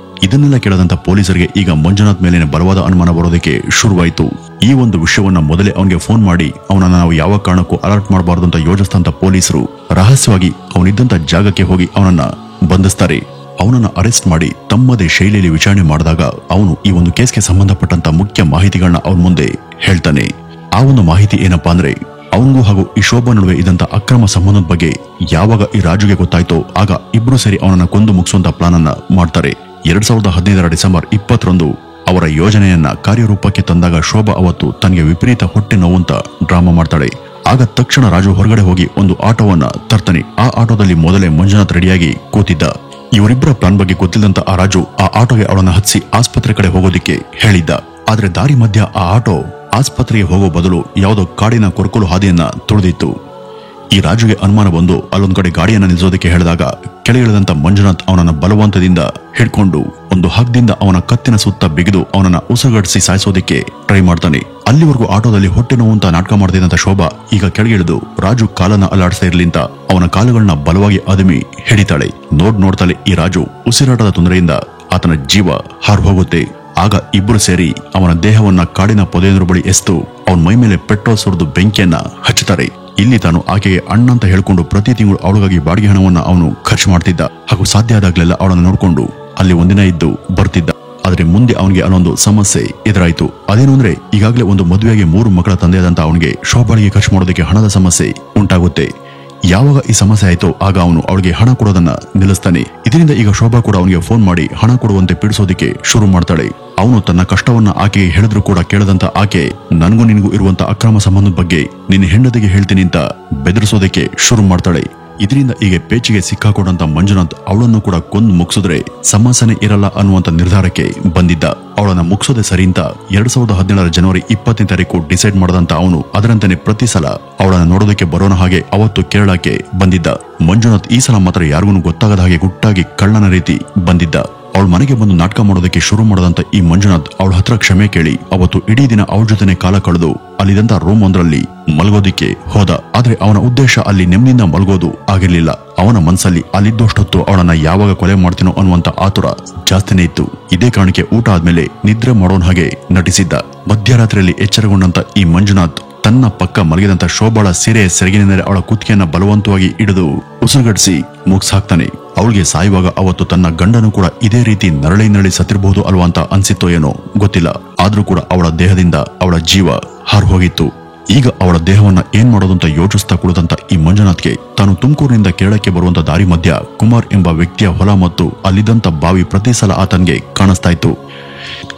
ಇದನ್ನೆಲ್ಲ ಕೇಳದಂತ ಪೊಲೀಸರಿಗೆ ಈಗ ಮಂಜುನಾಥ್ ಮೇಲೇನೆ ಬಲವಾದ ಅನುಮಾನ ಬರೋದಕ್ಕೆ ಶುರುವಾಯಿತು. ಈ ಒಂದು ವಿಷಯವನ್ನ ಮೊದಲೇ ಅವನಿಗೆ ಫೋನ್ ಮಾಡಿ ಅವನನ್ನ ನಾವು ಯಾವ ಕಾರಣಕ್ಕೂ ಅಲರ್ಟ್ ಮಾಡಬಾರ್ದು ಅಂತ ಯೋಚಿಸಿದಂತ ಪೊಲೀಸರು ರಹಸ್ಯವಾಗಿ ಅವನಿದ್ದಂತ ಜಾಗಕ್ಕೆ ಹೋಗಿ ಅವನನ್ನ ಬಂಧಿಸ್ತಾರೆ. ಅವನನ್ನ ಅರೆಸ್ಟ್ ಮಾಡಿ ತಮ್ಮದೇ ಶೈಲಿಯಲ್ಲಿ ವಿಚಾರಣೆ ಮಾಡಿದಾಗ ಅವನು ಈ ಒಂದು ಕೇಸ್ಗೆ ಸಂಬಂಧಪಟ್ಟಂತ ಮುಖ್ಯ ಮಾಹಿತಿಗಳನ್ನ ಅವನ ಮುಂದೆ ಹೇಳ್ತಾನೆ. ಆ ಒಂದು ಮಾಹಿತಿ ಏನಪ್ಪಾ ಅಂದ್ರೆ, ಅವನಿಗೂ ಹಾಗೂ ಈ ಶೋಭಾ ನಡುವೆ ಇದ್ದಂತ ಅಕ್ರಮ ಸಂಬಂಧದ ಬಗ್ಗೆ ಯಾವಾಗ ಈ ರಾಜುಗೆ ಗೊತ್ತಾಯ್ತೋ ಆಗ ಇಬ್ರು ಸೇರಿ ಅವನನ್ನ ಕೊಂದು ಮುಗಿಸುವಂತ ಪ್ಲಾನ್ ಅನ್ನ ಮಾಡ್ತಾರೆ. 2015 ಡಿಸೆಂಬರ್ 20ರಂದು ಅವರ ಯೋಜನೆಯನ್ನ ಕಾರ್ಯರೂಪಕ್ಕೆ ತಂದಾಗ ಶೋಭಾ ಅವತ್ತು ತನಗೆ ವಿಪರೀತ ಹೊಟ್ಟೆ ನೋವಂತ ಡ್ರಾಮಾ ಮಾಡ್ತಾಳೆ. ಆಗ ತಕ್ಷಣ ರಾಜು ಹೊರಗಡೆ ಹೋಗಿ ಒಂದು ಆಟೋವನ್ನ ತರ್ತಾನೆ. ಆ ಆಟೋದಲ್ಲಿ ಮೊದಲೇ ಮಂಜುನಾಥ್ ರೆಡಿಯಾಗಿ ಕೂತಿದ್ದ. ಇವರಿಬ್ಬರ ಪ್ಲಾನ್ ಬಗ್ಗೆ ಗೊತ್ತಿಲ್ಲದಂತ ಆ ರಾಜು ಆ ಆಟೋಗೆ ಅವಳನ್ನ ಹತ್ಸಿ ಆಸ್ಪತ್ರೆ ಕಡೆ ಹೋಗೋದಿಕ್ಕೆ ಹೇಳಿದ್ದ. ಆದ್ರೆ ದಾರಿ ಮಧ್ಯ ಆ ಆಟೋ ಆಸ್ಪತ್ರೆಗೆ ಹೋಗೋ ಬದಲು ಯಾವುದೋ ಕಾಡಿನ ಕೊರಕಲು ಹಾದಿಯನ್ನ ತುಳಿದಿತ್ತು. ಈ ರಾಜುಗೆ ಅನುಮಾನ ಬಂದು ಅಲ್ಲೊಂದ್ ಕಡೆ ಗಾಡಿಯನ್ನ ನಿಲ್ಲಿಸೋದಕ್ಕೆ ಹೇಳಿದಾಗ ಕೆಳಗಿಳಿದಂತ ಮಂಜುನಾಥ್ ಅವನನ್ನ ಬಲವಂತದಿಂದ ಹಿಡ್ಕೊಂಡು ಒಂದು ಹಗ್ಗದಿಂದ ಅವನ ಕತ್ತಿನ ಸುತ್ತ ಬಿಗಿದು ಅವನನ್ನ ಉಸಿರುಗಟ್ಟಿಸಿ ಸಾಯಿಸೋದಕ್ಕೆ ಟ್ರೈ ಮಾಡ್ತಾನೆ. ಅಲ್ಲಿವರೆಗೂ ಆಟೋದಲ್ಲಿ ಹೊಟ್ಟೆ ನೋವು ಅಂತ ನಾಟಕ ಮಾಡ್ತಿದ್ದಂತ ಶೋಭಾ ಈಗ ಕೆಳಗಿಳಿದು ರಾಜು ಕಾಲನ್ನ ಅಲ್ಲಾಡಿಸ್ತಾ ಇರ್ಲಿಂತ ಅವನ ಕಾಲುಗಳನ್ನ ಬಲವಾಗಿ ಅದುಮಿ ಹಿಡಿತಾಳೆ. ನೋಡ್ತಾಳೆ ಈ ರಾಜು ಉಸಿರಾಟದ ತೊಂದರೆಯಿಂದ ಆತನ ಜೀವ ಹಾರ್ಹೋಗುತ್ತೆ. ಆಗ ಇಬ್ರು ಸೇರಿ ಅವನ ದೇಹವನ್ನ ಕಾಡಿನ ಪೊದೆಯೊಂದರ ಬಳಿ ಎಸ್ತು ಅವನ ಮೈ ಮೇಲೆ ಪೆಟ್ರೋಲ್ ಸುರಿದು ಬೆಂಕಿಯನ್ನ ಹಚ್ಚುತ್ತಾರೆ. ಇಲ್ಲಿ ತಾನು ಆಕೆಗೆ ಅಣ್ಣ ಅಂತ ಹೇಳ್ಕೊಂಡು ಪ್ರತಿ ತಿಂಗಳು ಅವಳಿಗಾಗಿ ಬಾಡಿಗೆ ಹಣವನ್ನ ಅವನು ಖರ್ಚು ಮಾಡ್ತಿದ್ದ ಹಾಗೂ ಸಾಧ್ಯ ಆದಾಗ್ಲೆಲ್ಲ ಅವಳನ್ನು ನೋಡ್ಕೊಂಡು ಅಲ್ಲಿ ಒಂದಿನ ಇದ್ದು ಬರ್ತಿದ್ದ. ಆದ್ರೆ ಮುಂದೆ ಅವನಿಗೆ ಅಲ್ಲೊಂದು ಸಮಸ್ಯೆ ಎದುರಾಯ್ತು. ಅದೇನು ಅಂದ್ರೆ ಈಗಾಗಲೇ ಒಂದು ಮದುವೆಗೆ 3 ಮಕ್ಕಳ ತಂದೆಯಾದಂತ ಅವನಿಗೆ ಶೋಭಾಳಿಗೆ ಖರ್ಚು ಮಾಡೋದಕ್ಕೆ ಹಣದ ಸಮಸ್ಯೆ ಉಂಟಾಗುತ್ತೆ. ಯಾವಾಗ ಈ ಸಮಸ್ಯೆ ಆಯ್ತೋ ಆಗ ಅವನು ಅವಳಿಗೆ ಹಣ ಕೊಡೋದನ್ನ ನಿಲ್ಲಿಸ್ತಾನೆ. ಇದರಿಂದ ಈಗ ಶೋಭಾ ಕೂಡ ಅವನಿಗೆ ಫೋನ್ ಮಾಡಿ ಹಣ ಕೊಡುವಂತೆ ಪೀಡಿಸೋದಿಕ್ಕೆ ಶುರು ಮಾಡ್ತಾಳೆ. ಅವನು ತನ್ನ ಕಷ್ಟವನ್ನ ಆಕೆಗೆ ಹೇಳಿದ್ರು ಕೂಡ ಕೇಳದಂತ ಆಕೆ ನನಗೂ ನಿನಗೂ ಇರುವಂತ ಅಕ್ರಮ ಸಂಬಂಧದ ಬಗ್ಗೆ ನಿನ್ನ ಹೆಂಡತಿಗೆ ಹೇಳ್ತೀನಿ ಅಂತ ಬೆದರಿಸೋದಕ್ಕೆ ಶುರು ಮಾಡ್ತಾಳೆ. ಇದರಿಂದ ಈಗ ಪೇಚಿಗೆ ಸಿಕ್ಕಾಕೊಂಡಂತ ಮಂಜುನಾಥ್ ಅವಳನ್ನು ಕೂಡ ಕೊಂದು ಮುಗಿಸಿದ್ರೆ ಸಮಸ್ಯೆನೇ ಇರಲ್ಲ ಅನ್ನುವಂತ ನಿರ್ಧಾರಕ್ಕೆ ಬಂದಿದ್ದ. ಅವಳನ್ನ ಮುಗಿಸೋದೆ ಸರಿ ಅಂತ 2017 ಜನವರಿ 20ನೇ ತಾರೀಕು ಡಿಸೈಡ್ ಮಾಡದಂತ ಅವನು ಅದರಂತೆನೆ ಪ್ರತಿ ಸಲ ಅವಳನ್ನ ನೋಡೋದಕ್ಕೆ ಬರೋಣ ಹಾಗೆ ಅವತ್ತು ಕೇರಳಕ್ಕೆ ಬಂದಿದ್ದ. ಮಂಜುನಾಥ್ ಈ ಸಲ ಮಾತ್ರ ಯಾರಿಗೂ ಗೊತ್ತಾಗದ ಹಾಗೆ ಗುಟ್ಟಾಗಿ ಕಳ್ಳನ ರೀತಿ ಬಂದಿದ್ದ. ಅವಳ ಮನೆಗೆ ಬಂದು ನಾಟಕ ಮಾಡೋದಕ್ಕೆ ಶುರು ಮಾಡದಂತ ಈ ಮಂಜುನಾಥ್ ಅವಳ ಹತ್ರ ಕ್ಷಮೆ ಕೇಳಿ ಅವತ್ತು ಇಡೀ ದಿನ ಅವಳ ಜೊತೆನೆ ಕಾಲ ಕಳೆದು ಅಲ್ಲಿದ್ದಂತ ರೂಮ್ ಒಂದರಲ್ಲಿ ಮಲಗೋದಿಕ್ಕೆ ಹೋದ. ಆದ್ರೆ ಅವನ ಉದ್ದೇಶ ಅಲ್ಲಿ ನೆಮ್ಮದಿಯಿಂದ ಮಲಗೋದು ಆಗಿರ್ಲಿಲ್ಲ. ಅವನ ಮನಸ್ಸಲ್ಲಿ ಅಲ್ಲಿದ್ದಷ್ಟೊತ್ತು ಅವಳನ್ನ ಯಾವಾಗ ಕೊಲೆ ಮಾಡ್ತೀನೋ ಅನ್ನುವಂತ ಆತುರ ಜಾಸ್ತಿನೇ ಇತ್ತು. ಇದೇ ಕಾರಣಕ್ಕೆ ಊಟ ಆದ್ಮೇಲೆ ನಿದ್ರೆ ಮಾಡೋನ್ ಹಾಗೆ ನಟಿಸಿದ್ದ. ಮಧ್ಯರಾತ್ರಿಯಲ್ಲಿ ಎಚ್ಚರಗೊಂಡಂತ ಈ ಮಂಜುನಾಥ್ ತನ್ನ ಪಕ್ಕ ಮಲಗಿದಂತ ಶೋಭಾಳ ಸೀರೆ ಸೆರಗಿನಿಂದಲೇ ಅವಳ ಕುತ್ತಿಗೆಯನ್ನ ಬಲವಂತವಾಗಿ ಹಿಡಿದು ಉಸಿರುಗಟ್ಟಿಸಿ ಮುಗಿಸಾಕ್ತಾನೆ. ಅವಳಿಗೆ ಸಾಯುವಾಗ ಅವತ್ತು ತನ್ನ ಗಂಡನು ಕೂಡ ಇದೇ ರೀತಿ ನರಳಿ ಸತ್ತಿರಬಹುದು ಅಲ್ವಾ ಅಂತ ಅನ್ಸಿತ್ತೋ ಏನೋ ಗೊತ್ತಿಲ್ಲ. ಆದ್ರೂ ಕೂಡ ಅವಳ ದೇಹದಿಂದ ಅವಳ ಜೀವ ಹಾರ್ಹೋಗಿತ್ತು. ಈಗ ಅವಳ ದೇಹವನ್ನ ಏನ್ ಮಾಡೋದು ಅಂತ ಯೋಚಿಸ್ತಾ ಕುಳಿತಂತ ಈ ಮಂಜುನಾಥ್ಗೆ ತಾನು ತುಮಕೂರಿನಿಂದ ಕೇರಳಕ್ಕೆ ಬರುವಂತ ದಾರಿ ಮಧ್ಯ ಕುಮಾರ್ ಎಂಬ ವ್ಯಕ್ತಿಯ ಹೊಲ ಮತ್ತು ಅಲ್ಲಿದ್ದಂತ ಬಾವಿ ಪ್ರತಿ ಸಲ ಆತನ್ಗೆ ಕಾಣಿಸ್ತಾ ಇತ್ತು.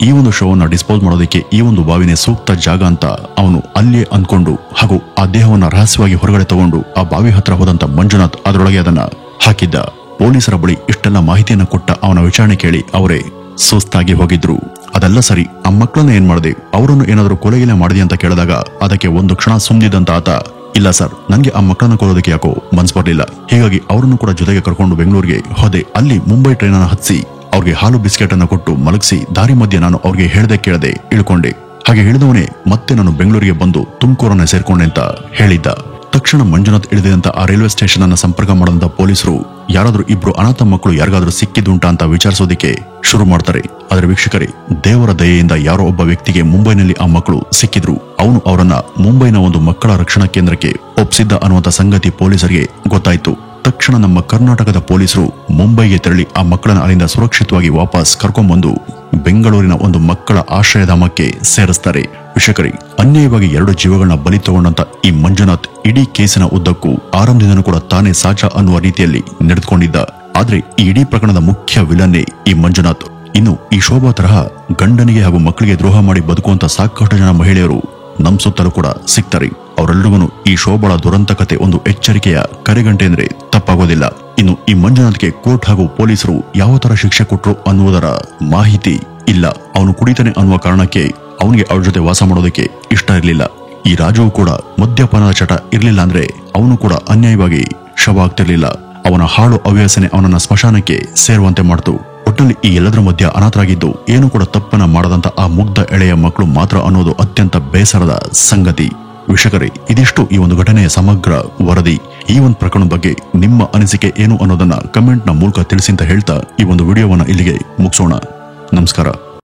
ಈ ಒಂದು ಶವನ್ನ ಡಿಸ್ಪೋಸ್ ಮಾಡೋದಕ್ಕೆ ಈ ಒಂದು ಬಾವಿನೇ ಸೂಕ್ತ ಜಾಗ ಅಂತ ಅವನು ಅಲ್ಲೇ ಅಂದ್ಕೊಂಡು ಹಾಗೂ ಆ ದೇಹವನ್ನ ರಹಸ್ಯವಾಗಿ ಹೊರಗಡೆ ತಗೊಂಡು ಆ ಬಾವಿ ಹತ್ರ ಹೋದಂತ ಮಂಜುನಾಥ್ ಅದರೊಳಗೆ ಅದನ್ನ ಹಾಕಿದ್ದ. ಪೊಲೀಸರ ಬಳಿ ಇಷ್ಟೆಲ್ಲ ಮಾಹಿತಿಯನ್ನ ಕೊಟ್ಟ ಅವನ ವಿಚಾರಣೆ ಕೇಳಿ ಅವರೇ ಸುಸ್ತಾಗಿ ಹೋಗಿದ್ರು. ಅದೆಲ್ಲ ಸರಿ, ಆ ಮಕ್ಕಳನ್ನ ಏನ್ ಮಾಡಿದೆ, ಅವರನ್ನು ಏನಾದರೂ ಕೊಲೆಗಿಲೆ ಮಾಡಿದೆ ಅಂತ ಕೇಳಿದಾಗ ಅದಕ್ಕೆ ಒಂದು ಕ್ಷಣ ಸುಮ್ನಿದಂತ ಆತ ಇಲ್ಲ ಸರ್, ನನ್ಗೆ ಆ ಮಕ್ಕಳನ್ನ ಕೊಲ್ಲೋದಕ್ಕೆ ಯಾಕೋ ಮನ್ಸ್ ಬರ್ಲಿಲ್ಲ, ಹೀಗಾಗಿ ಅವರನ್ನು ಕೂಡ ಜೊತೆಗೆ ಕರ್ಕೊಂಡು ಬೆಂಗಳೂರಿಗೆ ಹೋದೆ. ಅಲ್ಲಿ ಮುಂಬೈ ಟ್ರೈನ್ ಅನ್ನ ಹತ್ಸಿ ಅವ್ರಿಗೆ ಹಾಲು ಬಿಸ್ಕೆಟ್ ಅನ್ನ ಕೊಟ್ಟು ಮಲಗಿಸಿ ದಾರಿ ಮಧ್ಯೆ ನಾನು ಅವ್ರಿಗೆ ಹೇಳ್ದೆ ಕೇಳದೆ ಇಳ್ಕೊಂಡೆ. ಹಾಗೆ ಹೇಳಿದವನೇ ಮತ್ತೆ ನಾನು ಬೆಂಗಳೂರಿಗೆ ಬಂದು ತುಮಕೂರನ್ನ ಸೇರ್ಕೊಂಡೆ ಅಂತ ಹೇಳಿದ್ದ. ತಕ್ಷಣ ಮಂಜುನಾಥ್ ಇಳಿದಂತ ಆ ರೈಲ್ವೆ ಸ್ಟೇಷನ್ ಅನ್ನ ಸಂಪರ್ಕ ಮಾಡದಂತ ಪೊಲೀಸರು ಯಾರಾದ್ರೂ ಇಬ್ರು ಅನಾಥ ಮಕ್ಕಳು ಯಾರಿಗಾದ್ರೂ ಸಿಕ್ಕಿದ್ದುಂಟಾ ಅಂತ ವಿಚಾರಿಸೋದಕ್ಕೆ ಶುರು ಮಾಡ್ತಾರೆ. ಆದ್ರೆ ವೀಕ್ಷಕರೇ, ದೇವರ ದಯೆಯಿಂದ ಯಾರೋ ಒಬ್ಬ ವ್ಯಕ್ತಿಗೆ ಮುಂಬೈನಲ್ಲಿ ಆ ಮಕ್ಕಳು ಸಿಕ್ಕಿದ್ರು. ಅವನು ಅವರನ್ನ ಮುಂಬೈನ ಒಂದು ಮಕ್ಕಳ ರಕ್ಷಣಾ ಕೇಂದ್ರಕ್ಕೆ ಒಪ್ಪಿಸಿದ್ದ ಅನ್ನುವಂತ ಸಂಗತಿ ಪೊಲೀಸರಿಗೆ ಗೊತ್ತಾಯ್ತು. ತಕ್ಷಣ ನಮ್ಮ ಕರ್ನಾಟಕದ ಪೊಲೀಸರು ಮುಂಬೈಗೆ ತೆರಳಿ ಆ ಮಕ್ಕಳನ್ನ ಅಲ್ಲಿಂದ ಸುರಕ್ಷಿತವಾಗಿ ವಾಪಸ್ ಕರ್ಕೊಂಡ್ಬಂದು ಬೆಂಗಳೂರಿನ ಒಂದು ಮಕ್ಕಳ ಆಶ್ರಯಧಾಮಕ್ಕೆ ಸೇರಿಸ್ತಾರೆ. ವೀಕ್ಷಕರೇ, ಅನ್ಯಾಯವಾಗಿ 2 ಜೀವಗಳನ್ನ ಬಲಿ ತಗೊಂಡಂತ ಈ ಮಂಜುನಾಥ್ ಇಡೀ ಕೇಸಿನ ಉದ್ದಕ್ಕೂ ಆರಂಭದಿಂದನೂ ಕೂಡ ತಾನೇ ಸಾಚ ಅನ್ನುವ ರೀತಿಯಲ್ಲಿ ನಡೆದುಕೊಂಡಿದ್ದ. ಆದ್ರೆ ಈ ಇಡೀ ಪ್ರಕರಣದ ಮುಖ್ಯ ವಿಲನ್ನೇ ಈ ಮಂಜುನಾಥ್. ಇನ್ನು ಈ ಶೋಭಾ ತರಹ ಗಂಡನಿಗೆ ಹಾಗೂ ಮಕ್ಕಳಿಗೆ ದ್ರೋಹ ಮಾಡಿ ಬದುಕುವಂತ ಸಾಕಷ್ಟು ಜನ ಮಹಿಳೆಯರು ನಮ್ ಸುತ್ತಲೂ ಕೂಡ ಸಿಗ್ತಾರೆ. ಅವರೆಲ್ಲರಿಗೂ ಈ ಶೋಭಾಳ ದುರಂತ ಕತೆ ಒಂದು ಎಚ್ಚರಿಕೆಯ ಕರೆಗಂಟೆ ಅಂದ್ರೆ ತಪ್ಪಾಗೋದಿಲ್ಲ. ಇನ್ನು ಈ ಮಂಜುನಾಥ್ಗೆ ಕೋರ್ಟ್ ಹಾಗೂ ಪೊಲೀಸರು ಯಾವ ತರ ಶಿಕ್ಷೆ ಕೊಟ್ರು ಅನ್ನುವುದರ ಮಾಹಿತಿ ಇಲ್ಲ. ಅವನು ಕುಡಿತಾನೆ ಅನ್ನುವ ಕಾರಣಕ್ಕೆ ಅವನಿಗೆ ಅವಳ ಜೊತೆ ವಾಸ ಮಾಡೋದಕ್ಕೆ ಇಷ್ಟ ಇರಲಿಲ್ಲ. ಈ ರಾಜುವು ಕೂಡ ಮದ್ಯಪಾನದ ಚಟ ಇರ್ಲಿಲ್ಲ ಅಂದ್ರೆ ಅವನು ಕೂಡ ಅನ್ಯಾಯವಾಗಿ ಶವ ಆಗ್ತಿರ್ಲಿಲ್ಲ. ಅವನ ಹಾಳು ಹವ್ಯಾಸನೆ ಅವನನ್ನ ಸ್ಮಶಾನಕ್ಕೆ ಸೇರುವಂತೆ ಮಾಡ್ತು. ಒಟ್ಟಲ್ಲಿ ಈ ಎಲ್ಲದರ ಮಧ್ಯ ಅನಾಥರಾಗಿದ್ದು ಏನು ಕೂಡ ತಪ್ಪನ್ನ ಮಾಡದಂತ ಆ ಮುಗ್ಧ ಎಳೆಯ ಮಕ್ಕಳು ಮಾತ್ರ ಅನ್ನೋದು ಅತ್ಯಂತ ಬೇಸರದ ಸಂಗತಿ. ವೀಕ್ಷಕರೇ, ಇದಿಷ್ಟು ಈ ಒಂದು ಘಟನೆಯ ಸಮಗ್ರ ವರದಿ. ಈ ಒಂದು ಪ್ರಕರಣದ ಬಗ್ಗೆ ನಿಮ್ಮ ಅನಿಸಿಕೆ ಏನು ಅನ್ನೋದನ್ನ ಕಮೆಂಟ್ ನ ಮೂಲಕ ತಿಳಿಸಿ ಅಂತ ಹೇಳ್ತಾ ಈ ಒಂದು ವಿಡಿಯೋವನ್ನ ಇಲ್ಲಿಗೆ ಮುಗಿಸೋಣ. ನಮಸ್ಕಾರ.